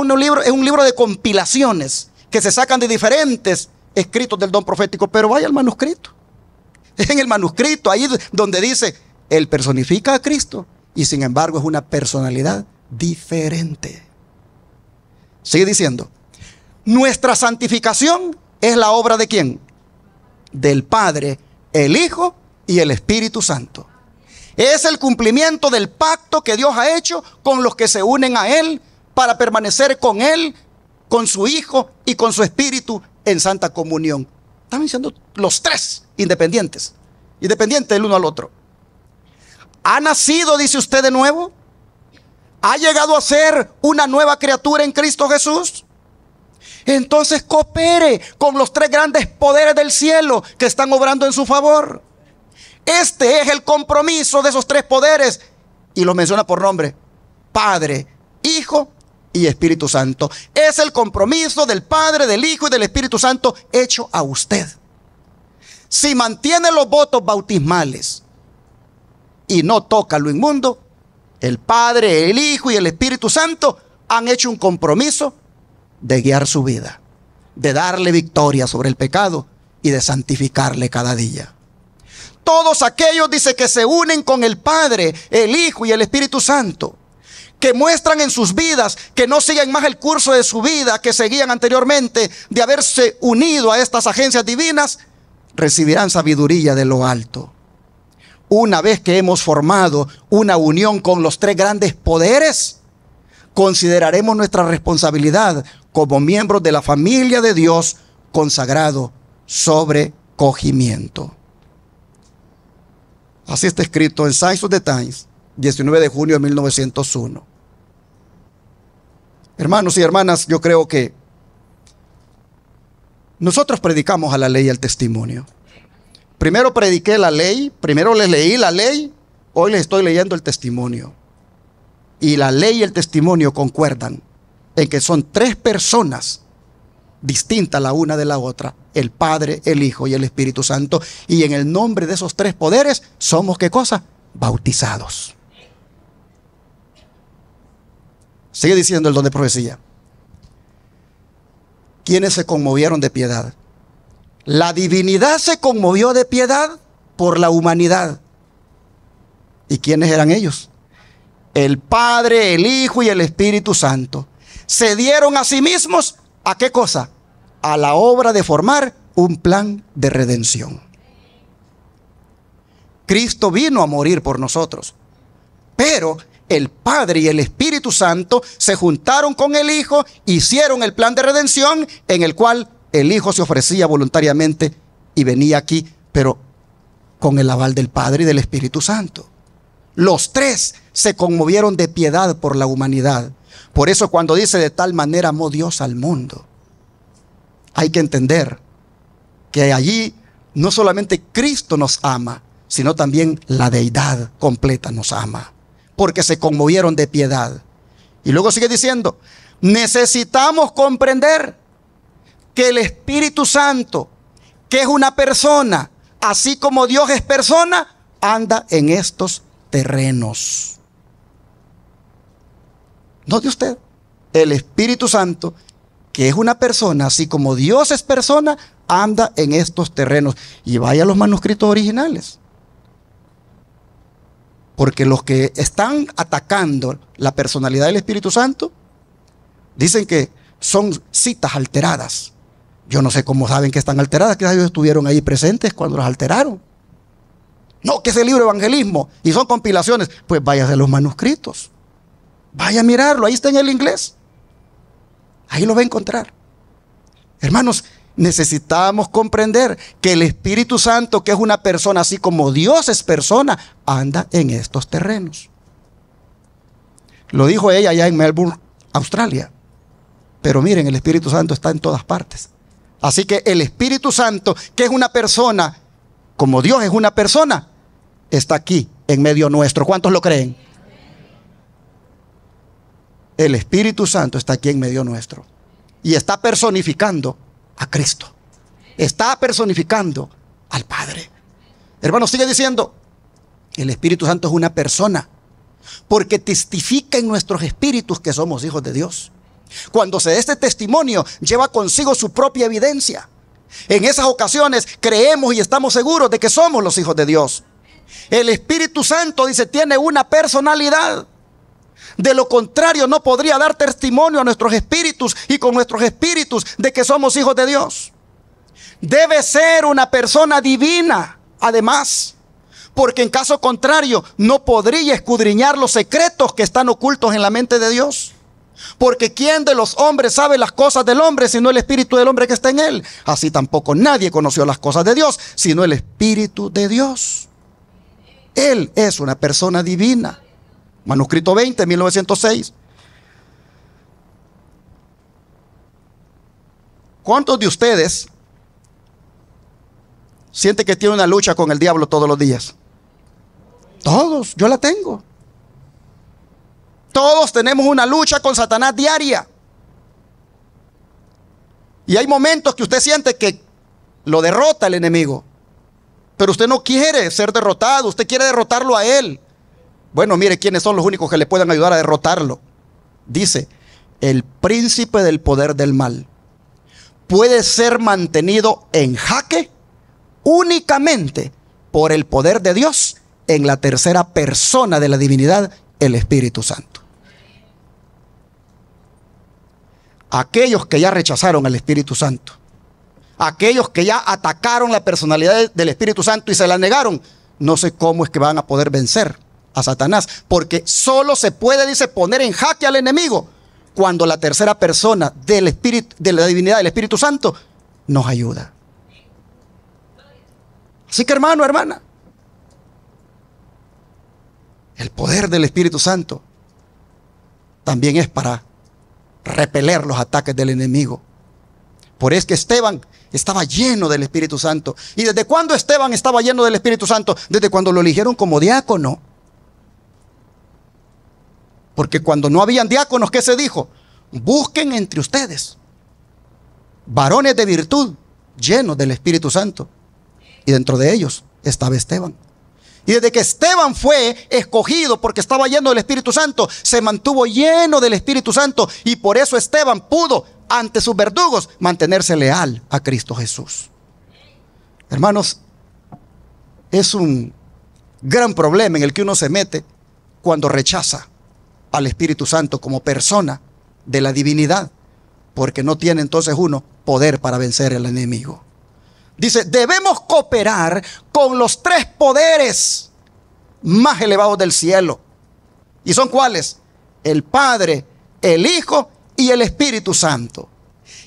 es un libro de compilaciones que se sacan de diferentes escritos del don profético, pero vaya al manuscrito. Es en el manuscrito, ahí donde dice: él personifica a Cristo y sin embargo es una personalidad diferente. Sigue diciendo: nuestra santificación es la obra ¿de quién? Del Padre, el Hijo y el Espíritu Santo. Es el cumplimiento del pacto que Dios ha hecho con los que se unen a Él para permanecer con Él, con su Hijo y con su Espíritu en santa comunión. Están diciendo los tres independientes el uno al otro. ¿Ha nacido, dice usted, de nuevo? ¿Ha llegado a ser una nueva criatura en Cristo Jesús? Entonces coopere con los tres grandes poderes del cielo que están obrando en su favor. Este es el compromiso de esos tres poderes, y lo menciona por nombre: Padre, Hijo y Espíritu Santo. Es el compromiso del Padre, del Hijo y del Espíritu Santo hecho a usted. Si mantiene los votos bautismales y no toca lo inmundo, el Padre, el Hijo y el Espíritu Santo han hecho un compromiso de guiar su vida, de darle victoria sobre el pecado y de santificarle cada día. Todos aquellos, dice, que se unen con el Padre, el Hijo y el Espíritu Santo, que muestran en sus vidas que no siguen más el curso de su vida que seguían anteriormente de haberse unido a estas agencias divinas, recibirán sabiduría de lo alto. Una vez que hemos formado una unión con los tres grandes poderes, consideraremos nuestra responsabilidad como miembros de la familia de Dios consagrado sobre cogimiento. Así está escrito en Signs of the Times, 19 de junio de 1901. Hermanos y hermanas, yo creo que nosotros predicamos a la ley y al testimonio. Primero prediqué la ley, primero les leí la ley, hoy les estoy leyendo el testimonio. Y la ley y el testimonio concuerdan en que son tres personas distintas la una de la otra: el Padre, el Hijo y el Espíritu Santo. Y en el nombre de esos tres poderes somos ¿qué cosa? Bautizados. Sigue diciendo el don de profecía. ¿Quiénes se conmovieron de piedad? La divinidad se conmovió de piedad por la humanidad. ¿Y quiénes eran ellos? El Padre, el Hijo y el Espíritu Santo. Se dieron a sí mismos, ¿a qué cosa? A la obra de formar un plan de redención. Cristo vino a morir por nosotros, pero el Padre y el Espíritu Santo se juntaron con el Hijo, hicieron el plan de redención en el cual el Hijo se ofrecía voluntariamente y venía aquí, pero con el aval del Padre y del Espíritu Santo. Los tres se conmovieron de piedad por la humanidad. Por eso cuando dice de tal manera amó Dios al mundo, hay que entender que allí no solamente Cristo nos ama, sino también la deidad completa nos ama, porque se conmovieron de piedad. Y luego sigue diciendo, necesitamos comprender que el Espíritu Santo, que es una persona, así como Dios es persona, anda en estos terrenos. Note usted, el Espíritu Santo, que es una persona, así como Dios es persona, anda en estos terrenos. Y vaya a los manuscritos originales. Porque los que están atacando la personalidad del Espíritu Santo dicen que son citas alteradas. Yo no sé cómo saben que están alteradas, quizás ellos estuvieron ahí presentes cuando las alteraron. No, que es el libro de evangelismo y son compilaciones. Pues váyase a los manuscritos. Vaya a mirarlo, ahí está en el inglés. Ahí lo va a encontrar. Hermanos, necesitamos comprender que el Espíritu Santo, que es una persona, así como Dios es persona, anda en estos terrenos. Lo dijo ella allá en Melbourne, Australia. Pero miren, el Espíritu Santo está en todas partes. Así que el Espíritu Santo, que es una persona, como Dios es una persona, está aquí en medio nuestro. ¿Cuántos lo creen? El Espíritu Santo está aquí en medio nuestro. Y está personificando a Cristo. Está personificando al Padre. Hermano, sigue diciendo, el Espíritu Santo es una persona, porque testifica en nuestros espíritus que somos hijos de Dios. Cuando se da este testimonio, lleva consigo su propia evidencia. En esas ocasiones creemos y estamos seguros de que somos los hijos de Dios. El Espíritu Santo, dice, tiene una personalidad. De lo contrario, no podría dar testimonio a nuestros espíritus y con nuestros espíritus de que somos hijos de Dios. Debe ser una persona divina, además, porque en caso contrario no podría escudriñar los secretos que están ocultos en la mente de Dios. Porque ¿quién de los hombres sabe las cosas del hombre sino el espíritu del hombre que está en él? Así tampoco nadie conoció las cosas de Dios sino el Espíritu de Dios. Él es una persona divina. Manuscrito 20, 1906. ¿Cuántos de ustedes sienten que tienen una lucha con el diablo todos los días? Todos, yo la tengo. Todos tenemos una lucha con Satanás diaria. Y hay momentos que usted siente que lo derrota el enemigo. Pero usted no quiere ser derrotado, usted quiere derrotarlo a él. Bueno, mire quiénes son los únicos que le pueden ayudar a derrotarlo. Dice, el príncipe del poder del mal puede ser mantenido en jaque únicamente por el poder de Dios en la tercera persona de la divinidad, el Espíritu Santo. Aquellos que ya rechazaron al Espíritu Santo, aquellos que ya atacaron la personalidad del Espíritu Santo y se la negaron, no sé cómo es que van a poder vencer a Satanás, porque solo se puede, dice, poner en jaque al enemigo cuando la tercera persona del Espíritu, de la divinidad del Espíritu Santo, nos ayuda. Así que hermano, hermana, el poder del Espíritu Santo también es para repeler los ataques del enemigo. Por eso que Esteban estaba lleno del Espíritu Santo. ¿Y desde cuándo Esteban estaba lleno del Espíritu Santo? Desde cuando lo eligieron como diácono. Porque cuando no habían diáconos, ¿qué se dijo? Busquen entre ustedes varones de virtud, llenos del Espíritu Santo. Y dentro de ellos estaba Esteban. Y desde que Esteban fue escogido porque estaba lleno del Espíritu Santo, se mantuvo lleno del Espíritu Santo. Y por eso Esteban pudo, ante sus verdugos, mantenerse leal a Cristo Jesús. Hermanos, es un gran problema en el que uno se mete cuando rechaza al Espíritu Santo como persona de la divinidad, porque no tiene entonces uno poder para vencer al enemigo. Dice, debemos cooperar con los tres poderes más elevados del cielo. ¿Y son cuáles? El Padre, el Hijo y el Espíritu Santo.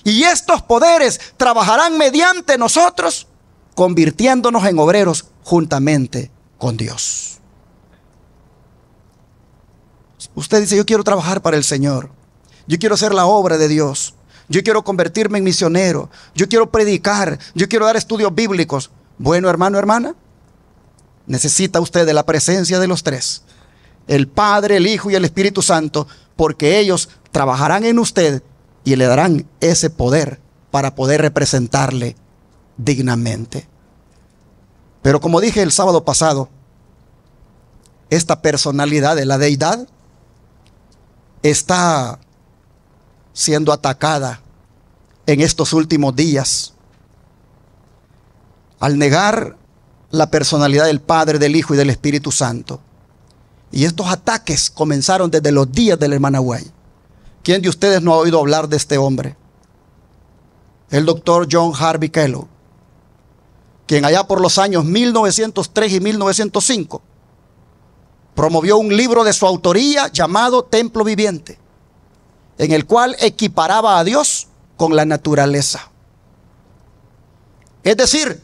Y estos poderes trabajarán mediante nosotros, convirtiéndonos en obreros juntamente con Dios. Usted dice, yo quiero trabajar para el Señor. Yo quiero hacer la obra de Dios. Yo quiero convertirme en misionero. Yo quiero predicar. Yo quiero dar estudios bíblicos. Bueno, hermano, hermana, necesita usted de la presencia de los tres: el Padre, el Hijo y el Espíritu Santo, porque ellos trabajarán en usted y le darán ese poder para poder representarle dignamente. Pero como dije el sábado pasado, esta personalidad de la deidad está siendo atacada en estos últimos días. Al negar la personalidad del Padre, del Hijo y del Espíritu Santo. Y estos ataques comenzaron desde los días de la hermana White. ¿Quién de ustedes no ha oído hablar de este hombre? El doctor John Harvey Kellogg, quien allá por los años 1903 y 1905 promovió un libro de su autoría llamado Templo Viviente, en el cual equiparaba a Dios con la naturaleza. Es decir,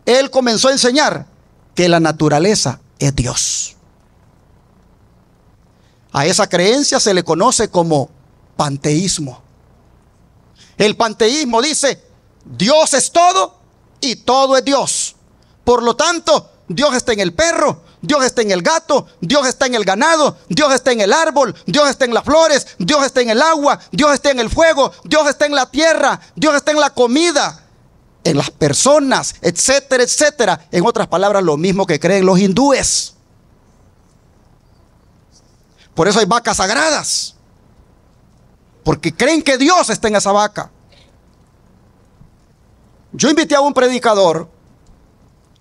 él comenzó a enseñar que la naturaleza es Dios. A esa creencia se le conoce como panteísmo. El panteísmo dice, Dios es todo y todo es Dios. Por lo tanto, Dios está en el perro, Dios está en el gato, Dios está en el ganado, Dios está en el árbol, Dios está en las flores, Dios está en el agua, Dios está en el fuego, Dios está en la tierra, Dios está en la comida, en las personas, etcétera, etcétera. En otras palabras, lo mismo que creen los hindúes. Por eso hay vacas sagradas, porque creen que Dios está en esa vaca. Yo invité a un predicador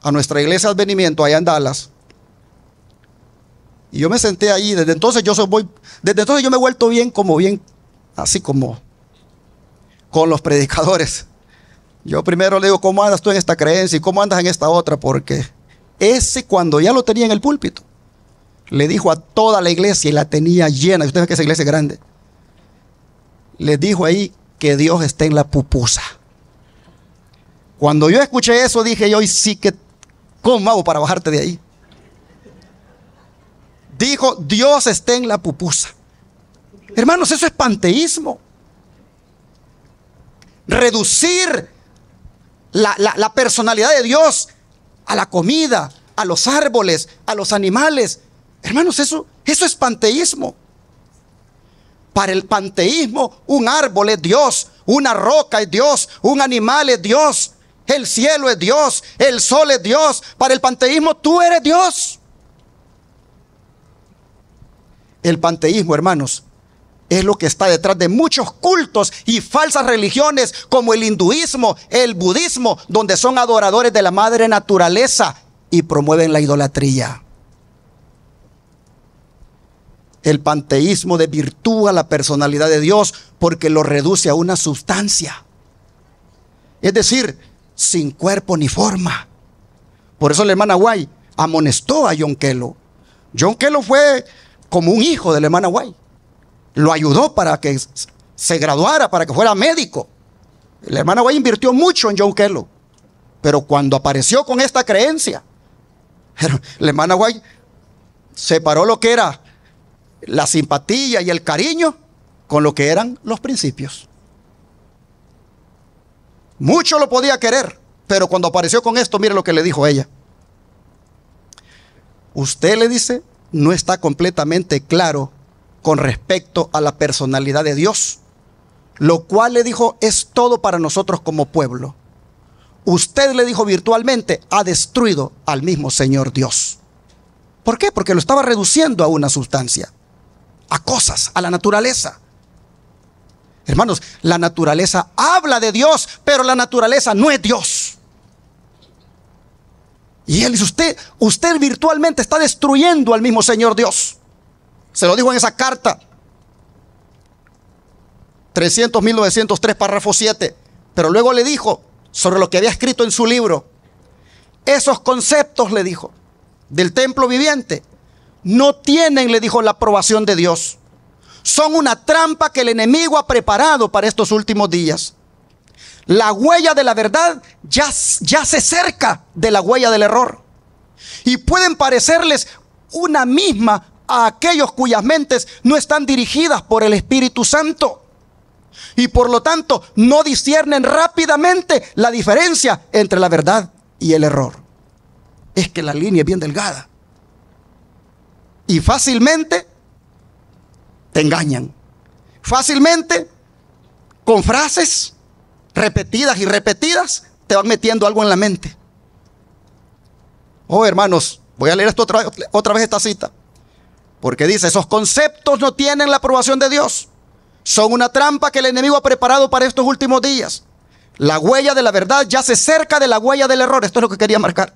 a nuestra iglesia de Advenimiento allá en Dallas, y yo me senté ahí. Desde entonces yo me he vuelto bien, así como con los predicadores. Yo primero le digo, ¿cómo andas tú en esta creencia y cómo andas en esta otra? Porque ese, cuando ya lo tenía en el púlpito, le dijo a toda la iglesia, y la tenía llena, y usted ve que esa iglesia es grande, le dijo ahí que Dios está en la pupusa. Cuando yo escuché eso, dije yo, y sí que, ¿cómo hago para bajarte de ahí? Dijo, Dios está en la pupusa. Hermanos, eso es panteísmo. Reducir la personalidad de Dios a la comida, a los árboles, a los animales. Hermanos, eso es panteísmo. Para el panteísmo, un árbol es Dios, una roca es Dios, un animal es Dios, el cielo es Dios, el sol es Dios. Para el panteísmo, tú eres Dios. El panteísmo, hermanos, es lo que está detrás de muchos cultos y falsas religiones como el hinduismo, el budismo, donde son adoradores de la madre naturaleza y promueven la idolatría. El panteísmo desvirtúa la personalidad de Dios porque lo reduce a una sustancia, es decir, sin cuerpo ni forma. Por eso la hermana White amonestó a John Kellogg. John Kellogg fue como un hijo de la hermana White. Lo ayudó para que se graduara, para que fuera médico. La hermana White invirtió mucho en John Kellogg. Pero cuando apareció con esta creencia, la hermana White separó lo que era la simpatía y el cariño con lo que eran los principios. Mucho lo podía querer, pero cuando apareció con esto, mire lo que le dijo ella. Usted, le dice, no está completamente claro con respecto a la personalidad de Dios, lo cual, le dijo, es todo para nosotros como pueblo. Usted, le dijo, virtualmente ha destruido al mismo Señor Dios. ¿Por qué? Porque lo estaba reduciendo a una sustancia, a cosas, a la naturaleza. Hermanos, la naturaleza habla de Dios, pero la naturaleza no es Dios. Y él dice, usted virtualmente está destruyendo al mismo Señor Dios. Se lo dijo en esa carta. 300.903, párrafo 7. Pero luego le dijo sobre lo que había escrito en su libro. Esos conceptos, le dijo, del templo viviente, no tienen, le dijo, la aprobación de Dios. Son una trampa que el enemigo ha preparado para estos últimos días. La huella de la verdad ya se cerca de la huella del error. Y pueden parecerles una misma a aquellos cuyas mentes no están dirigidas por el Espíritu Santo. Y por lo tanto no disciernen rápidamente la diferencia entre la verdad y el error. Es que la línea es bien delgada. Y fácilmente te engañan. Fácilmente, con frases repetidas y repetidas, te van metiendo algo en la mente. Oh, hermanos, voy a leer esto otra vez esta cita. Porque dice, esos conceptos no tienen la aprobación de Dios. Son una trampa que el enemigo ha preparado para estos últimos días. La huella de la verdad yace cerca de la huella del error. Esto es lo que quería marcar.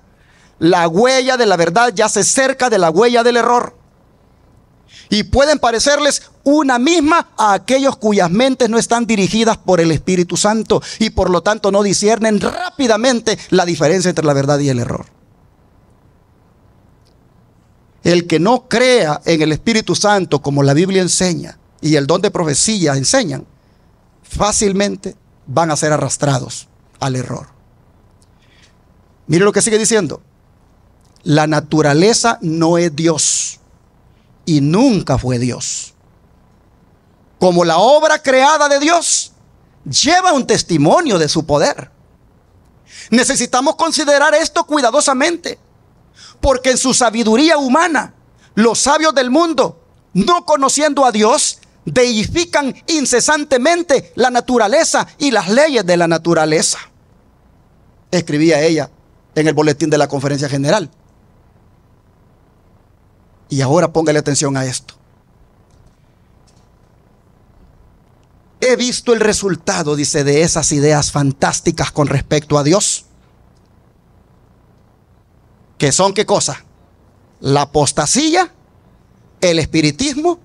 La huella de la verdad yace cerca de la huella del error. Y pueden parecerles una misma a aquellos cuyas mentes no están dirigidas por el Espíritu Santo y por lo tanto no disciernen rápidamente la diferencia entre la verdad y el error. El que no crea en el Espíritu Santo como la Biblia enseña y el don de profecía enseñan, fácilmente van a ser arrastrados al error. Mire lo que sigue diciendo. La naturaleza no es Dios y nunca fue Dios. Como la obra creada de Dios lleva un testimonio de su poder. Necesitamos considerar esto cuidadosamente, porque en su sabiduría humana, los sabios del mundo, no conociendo a Dios, deifican incesantemente la naturaleza y las leyes de la naturaleza. Escribía ella en el boletín de la Conferencia General. Y ahora póngale atención a esto. He visto el resultado, dice, de esas ideas fantásticas con respecto a Dios. ¿Que son qué cosa? La apostasía, el espiritismo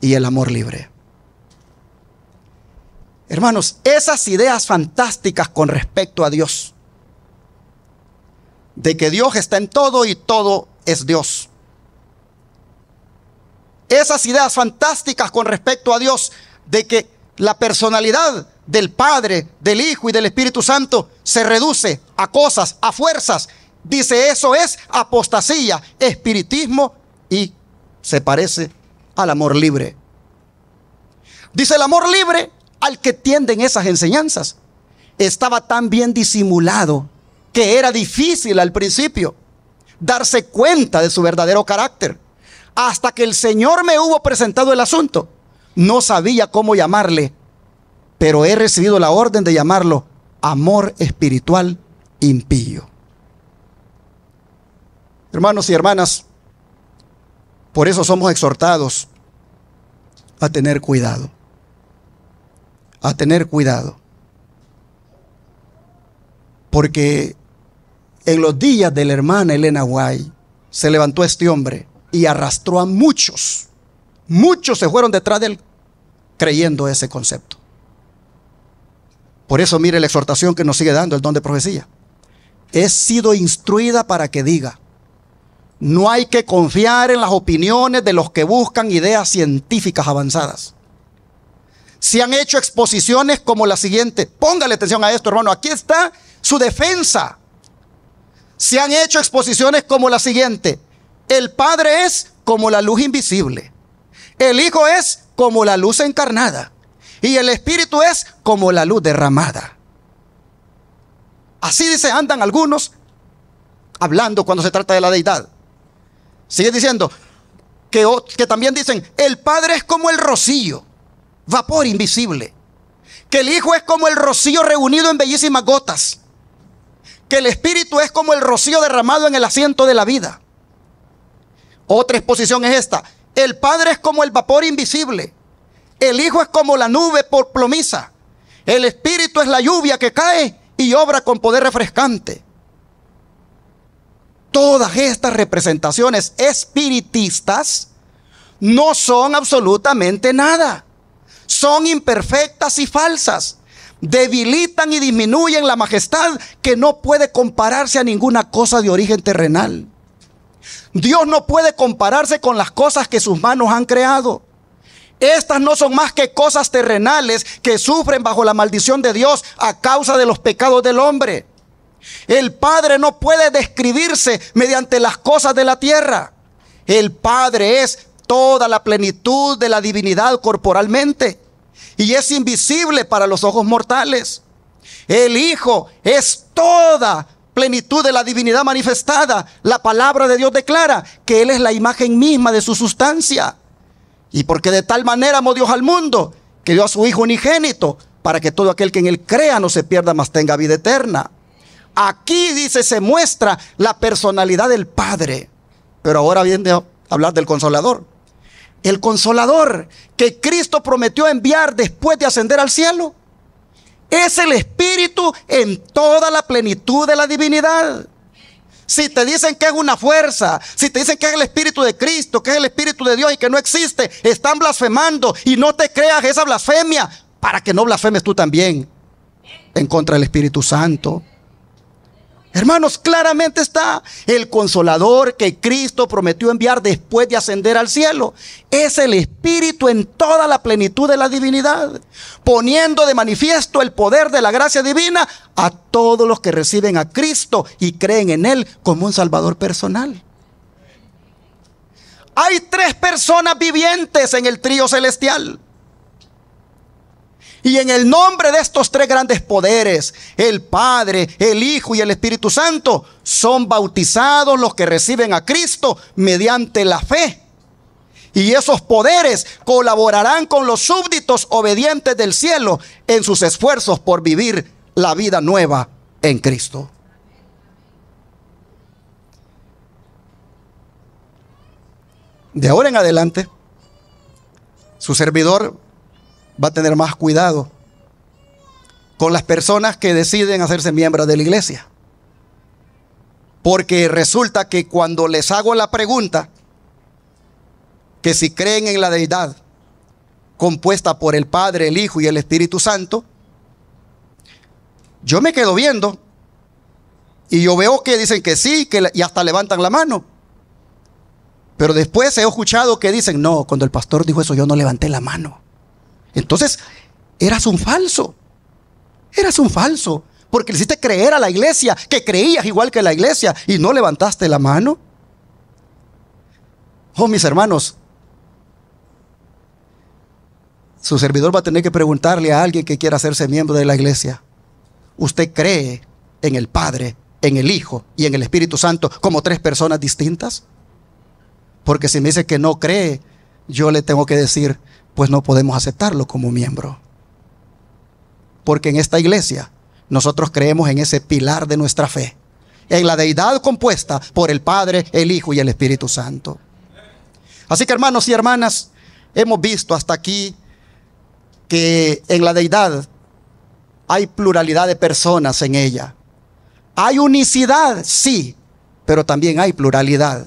y el amor libre. Hermanos, esas ideas fantásticas con respecto a Dios, de que Dios está en todo y todo es Dios. Esas ideas fantásticas con respecto a Dios, de que la personalidad del Padre, del Hijo y del Espíritu Santo se reduce a cosas, a fuerzas. Dice, eso es apostasía, espiritismo y se parece al amor libre. Dice, el amor libre al que tienden esas enseñanzas estaba tan bien disimulado que era difícil al principio darse cuenta de su verdadero carácter. Hasta que el Señor me hubo presentado el asunto, no sabía cómo llamarle, pero he recibido la orden de llamarlo amor espiritual impío. Hermanos y hermanas, por eso somos exhortados a tener cuidado. A tener cuidado. Porque en los días de la hermana Elena White se levantó este hombre y arrastró a muchos. Muchos se fueron detrás de él creyendo ese concepto. Por eso mire la exhortación que nos sigue dando el don de profecía. He sido instruida para que diga: no hay que confiar en las opiniones de los que buscan ideas científicas avanzadas. Se han hecho exposiciones como la siguiente. Póngale atención a esto, hermano. Aquí está su defensa. Se han hecho exposiciones como la siguiente. El Padre es como la luz invisible. El Hijo es como la luz encarnada. Y el Espíritu es como la luz derramada. Así dice, andan algunos hablando cuando se trata de la deidad. Sigue diciendo que también dicen, el Padre es como el rocío, vapor invisible. Que el Hijo es como el rocío reunido en bellísimas gotas. Que el Espíritu es como el rocío derramado en el asiento de la vida. Otra exposición es esta. El Padre es como el vapor invisible. El Hijo es como la nube por plomiza. El Espíritu es la lluvia que cae y obra con poder refrescante. todas estas representaciones espiritistas no son absolutamente nada. Son imperfectas y falsas. Debilitan y disminuyen la majestad que no puede compararse a ninguna cosa de origen terrenal. Dios no puede compararse con las cosas que sus manos han creado. Estas no son más que cosas terrenales que sufren bajo la maldición de Dios a causa de los pecados del hombre. El Padre no puede describirse mediante las cosas de la tierra. El Padre es toda la plenitud de la divinidad corporalmente y es invisible para los ojos mortales. El Hijo es toda plenitud de la divinidad manifestada. La palabra de Dios declara que Él es la imagen misma de su sustancia. Y porque de tal manera amó Dios al mundo, que dio a su Hijo unigénito, para que todo aquel que en Él crea no se pierda, mas tenga vida eterna. Aquí dice, se muestra la personalidad del Padre. Pero ahora viene a hablar del Consolador. El Consolador que Cristo prometió enviar después de ascender al cielo es el Espíritu en toda la plenitud de la divinidad. Si te dicen que es una fuerza, si te dicen que es el Espíritu de Cristo, que es el Espíritu de Dios y que no existe, están blasfemando. Y no te creas esa blasfemia, para que no blasfemes tú también en contra del Espíritu Santo. Hermanos, claramente está el Consolador que Cristo prometió enviar después de ascender al cielo. Es el Espíritu en toda la plenitud de la divinidad, poniendo de manifiesto el poder de la gracia divina a todos los que reciben a Cristo y creen en Él como un Salvador personal. Hay 3 personas vivientes en el trío celestial. Y en el nombre de estos 3 grandes poderes, el Padre, el Hijo y el Espíritu Santo, son bautizados los que reciben a Cristo mediante la fe. Y esos poderes colaborarán con los súbditos obedientes del cielo en sus esfuerzos por vivir la vida nueva en Cristo. De ahora en adelante, su servidor va a tener más cuidado con las personas que deciden hacerse miembros de la iglesia. Porque resulta que cuando les hago la pregunta, que si creen en la deidad compuesta por el Padre, el Hijo y el Espíritu Santo, yo me quedo viendo y yo veo que dicen que sí, y hasta levantan la mano. Pero después he escuchado que dicen, no, cuando el pastor dijo eso yo no levanté la mano. Entonces, eras un falso, porque le hiciste creer a la iglesia que creías igual que la iglesia y no levantaste la mano. Oh, mis hermanos, su servidor va a tener que preguntarle a alguien que quiera hacerse miembro de la iglesia: ¿usted cree en el Padre, en el Hijo y en el Espíritu Santo como 3 personas distintas? Porque si me dice que no cree, yo le tengo que decir, pues no podemos aceptarlo como miembro. Porque en esta iglesia nosotros creemos en ese pilar de nuestra fe, en la deidad compuesta por el Padre, el Hijo y el Espíritu Santo. Así que, hermanos y hermanas, hemos visto hasta aquí que en la deidad hay pluralidad de personas en ella. Hay unicidad, sí, pero también hay pluralidad.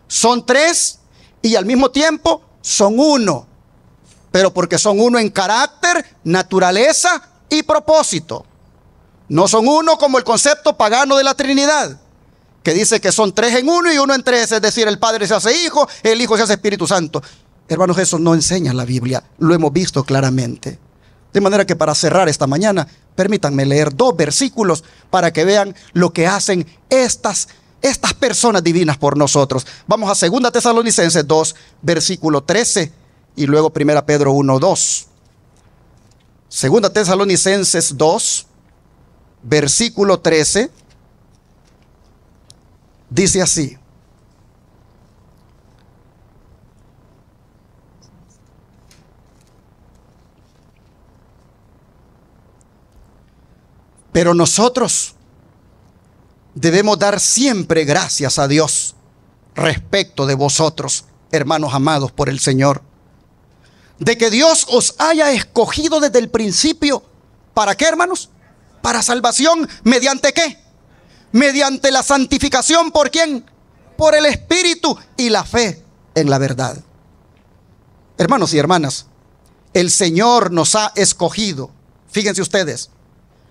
Son 3 y al mismo tiempo son 1. Pero porque son 1 en carácter, naturaleza y propósito. No son 1 como el concepto pagano de la Trinidad, que dice que son 3 en 1 y 1 en 3, es decir, el Padre se hace Hijo, el Hijo se hace Espíritu Santo. Hermanos, eso no enseña la Biblia, lo hemos visto claramente. De manera que para cerrar esta mañana, permítanme leer 2 versículos para que vean lo que hacen estas personas divinas por nosotros. Vamos a 2 Tesalonicenses 2, versículo 13. Y luego 1 Pedro 1, 2. 2 Tesalonicenses 2, versículo 13. Dice así: pero nosotros debemos dar siempre gracias a Dios respecto de vosotros, hermanos amados por el Señor, de que Dios os haya escogido desde el principio. ¿Para qué, hermanos? Para salvación. ¿Mediante qué? mediante la santificación, ¿por quién? Por el Espíritu, y la fe en la verdad. Hermanos y hermanas, el Señor nos ha escogido. Fíjense ustedes,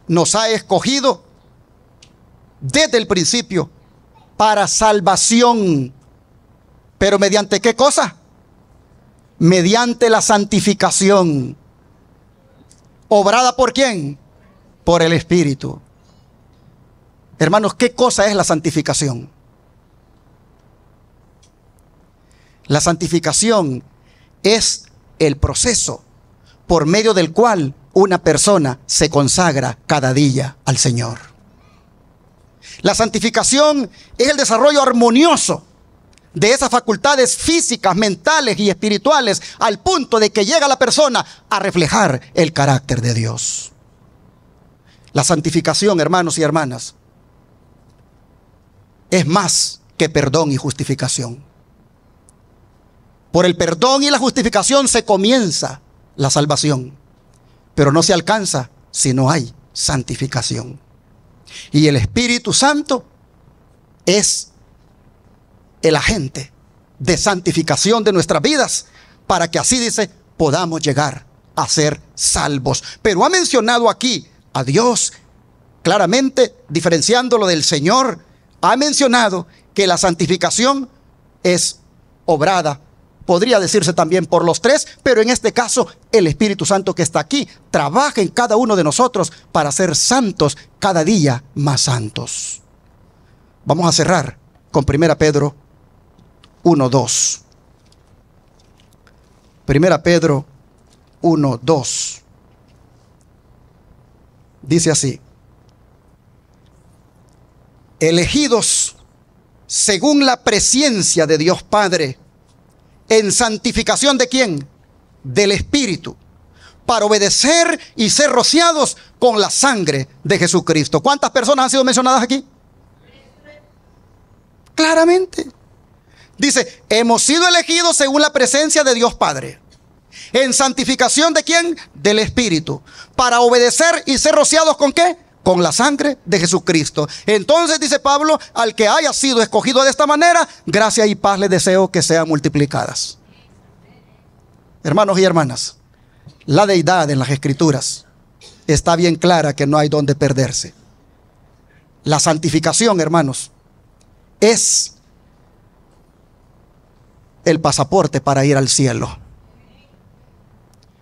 nos ha escogido desde el principio para salvación. ¿Pero mediante qué cosa? Mediante la santificación. ¿Obrada por quién? Por el Espíritu. Hermanos, ¿qué cosa es la santificación? La santificación es el proceso por medio del cual una persona se consagra cada día al Señor. La santificación es el desarrollo armonioso de esas facultades físicas, mentales y espirituales, al punto de que llega la persona a reflejar el carácter de Dios. La santificación, hermanos y hermanas, es más que perdón y justificación. Por el perdón y la justificación se comienza la salvación, pero no se alcanza si no hay santificación. Y el Espíritu Santo es el agente de santificación de nuestras vidas, para que así dice, podamos llegar a ser salvos. Pero ha mencionado aquí a Dios claramente, diferenciándolo del Señor. Ha mencionado que la santificación es obrada, podría decirse también por los tres, pero en este caso el Espíritu Santo que está aquí trabaja en cada uno de nosotros para ser santos, cada día más santos. Vamos a cerrar con 1 Pedro 1:2. 1 Pedro 1:2. Dice así: elegidos según la presciencia de Dios Padre, en santificación ¿de quién? Del Espíritu, para obedecer y ser rociados con la sangre de Jesucristo. ¿Cuántas personas han sido mencionadas aquí? Claramente. Dice, hemos sido elegidos según la presencia de Dios Padre, en santificación ¿de quién? Del Espíritu, para obedecer y ser rociados ¿con qué? Con la sangre de Jesucristo. Entonces dice Pablo, al que haya sido escogido de esta manera, gracia y paz le deseo que sean multiplicadas. Hermanos y hermanas, la deidad en las Escrituras está bien clara, que no hay donde perderse. La santificación, hermanos, es el pasaporte para ir al cielo.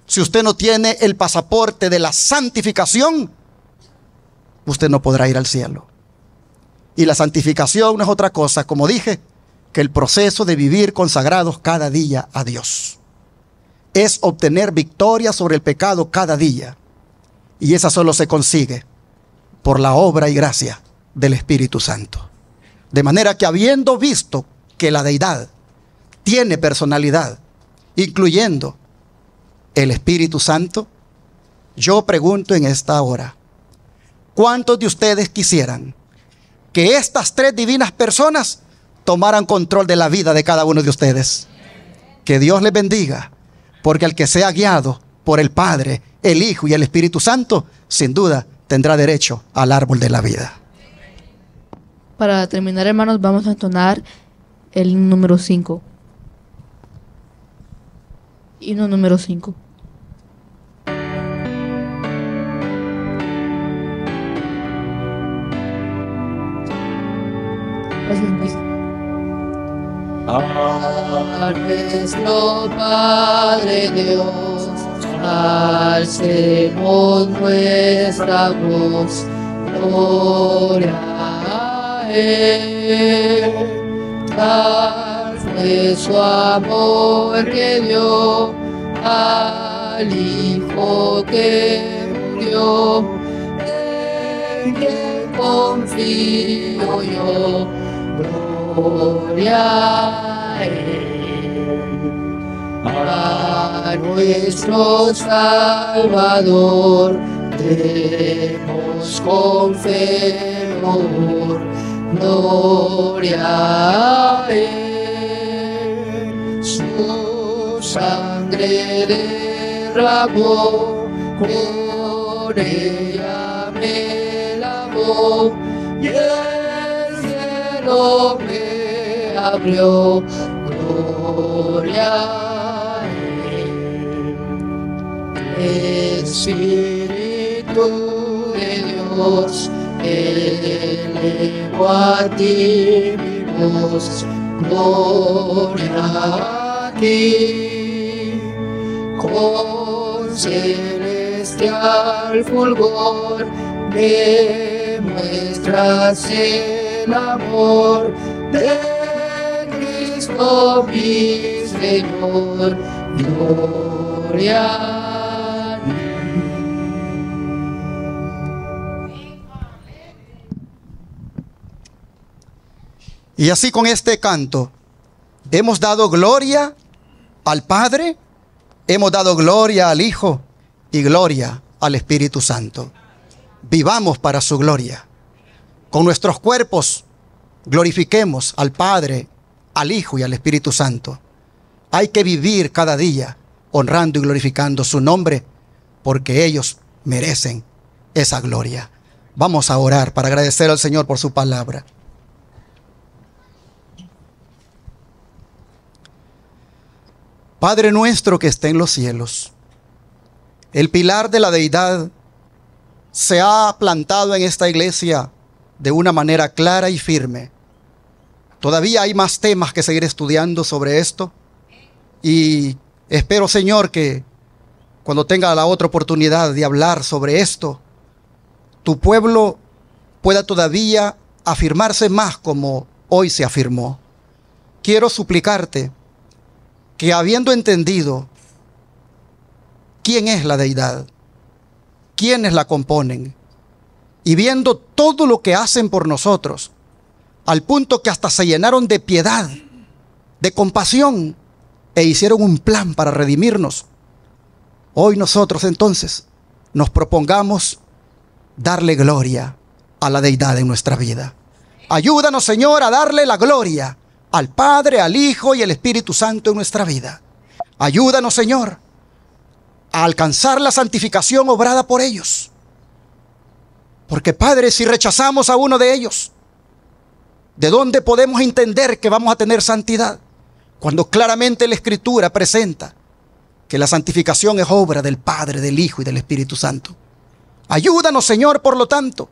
Si usted no tiene el pasaporte de la santificación, usted no podrá ir al cielo. Y la santificación no es otra cosa, como dije, que el proceso de vivir consagrados cada día a Dios. Es obtener victoria sobre el pecado cada día. Y esa solo se consigue por la obra y gracia del Espíritu Santo. De manera que, habiendo visto que la deidad tiene personalidad, incluyendo el Espíritu Santo, yo pregunto en esta hora, ¿cuántos de ustedes quisieran que estas tres divinas personas tomaran control de la vida de cada uno de ustedes? Que Dios les bendiga, porque el que sea guiado por el Padre, el Hijo y el Espíritu Santo, sin duda tendrá derecho al árbol de la vida. Para terminar, hermanos, vamos a entonar el número 5. Himno número 5. A nuestro Padre Dios, alcemos nuestra voz, gloria a Él, tal fue su amor que dio al Hijo que murió, en quien confío yo. Gloria a Él, a nuestro Salvador, demos con fervor. Gloria a Él, su sangre derramó, con ella me lavó. cielo me abrió, gloria a Él. Espíritu de Dios, elevo a ti mi voz, gloria a ti. Con celestial fulgor me muestras el amor de Cristo mi Señor, gloria a ti. Y así con este canto hemos dado gloria al Padre, hemos dado gloria al Hijo y gloria al Espíritu Santo. Vivamos para su gloria. Con nuestros cuerpos glorifiquemos al Padre, al Hijo y al Espíritu Santo. Hay que vivir cada día honrando y glorificando su nombre, porque ellos merecen esa gloria. Vamos a orar para agradecer al Señor por su palabra. Padre nuestro que está en los cielos, el pilar de la deidad se ha plantado en esta iglesia de una manera clara y firme. Todavía hay más temas que seguir estudiando sobre esto, y espero, Señor, que cuando tenga la otra oportunidad de hablar sobre esto, tu pueblo pueda todavía afirmarse más como hoy se afirmó. Quiero suplicarte que, habiendo entendido quién es la deidad, quiénes la componen, y viendo todo lo que hacen por nosotros, al punto que hasta se llenaron de piedad, de compasión, e hicieron un plan para redimirnos, hoy nosotros entonces nos propongamos darle gloria a la deidad en nuestra vida. Ayúdanos, Señor, a darle la gloria al Padre, al Hijo y al Espíritu Santo en nuestra vida. Ayúdanos, Señor, a alcanzar la santificación obrada por ellos. Porque, Padre, si rechazamos a uno de ellos, ¿de dónde podemos entender que vamos a tener santidad? Cuando claramente la Escritura presenta que la santificación es obra del Padre, del Hijo y del Espíritu Santo. Ayúdanos, Señor, por lo tanto,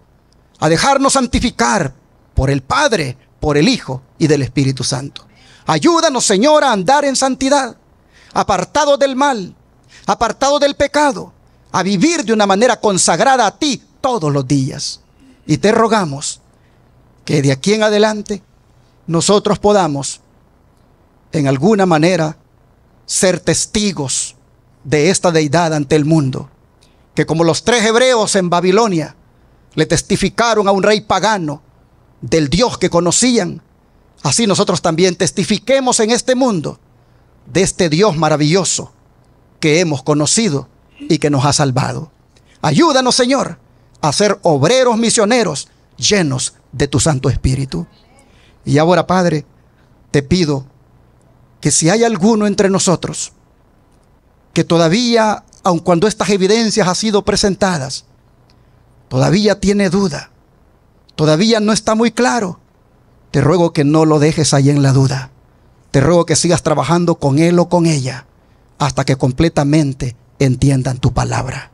a dejarnos santificar por el Padre, por el Hijo y del Espíritu Santo. Ayúdanos, Señor, a andar en santidad, apartados del mal, apartados del pecado, a vivir de una manera consagrada a ti todos los días. Y te rogamos que de aquí en adelante nosotros podamos en alguna manera ser testigos de esta deidad ante el mundo, que como los 3 hebreos en Babilonia le testificaron a un rey pagano del Dios que conocían, así nosotros también testifiquemos en este mundo de este Dios maravilloso que hemos conocido y que nos ha salvado. Ayúdanos, Señor, a ser obreros misioneros llenos de tu Santo Espíritu. Y ahora, Padre, te pido que si hay alguno entre nosotros que todavía, aun cuando estas evidencias han sido presentadas, todavía tiene duda, todavía no está muy claro, te ruego que no lo dejes ahí en la duda. Te ruego que sigas trabajando con él o con ella hasta que completamente entiendan tu palabra.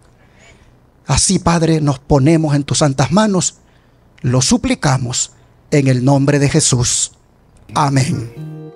Así, Padre, nos ponemos en tus santas manos, lo suplicamos en el nombre de Jesús. Amén.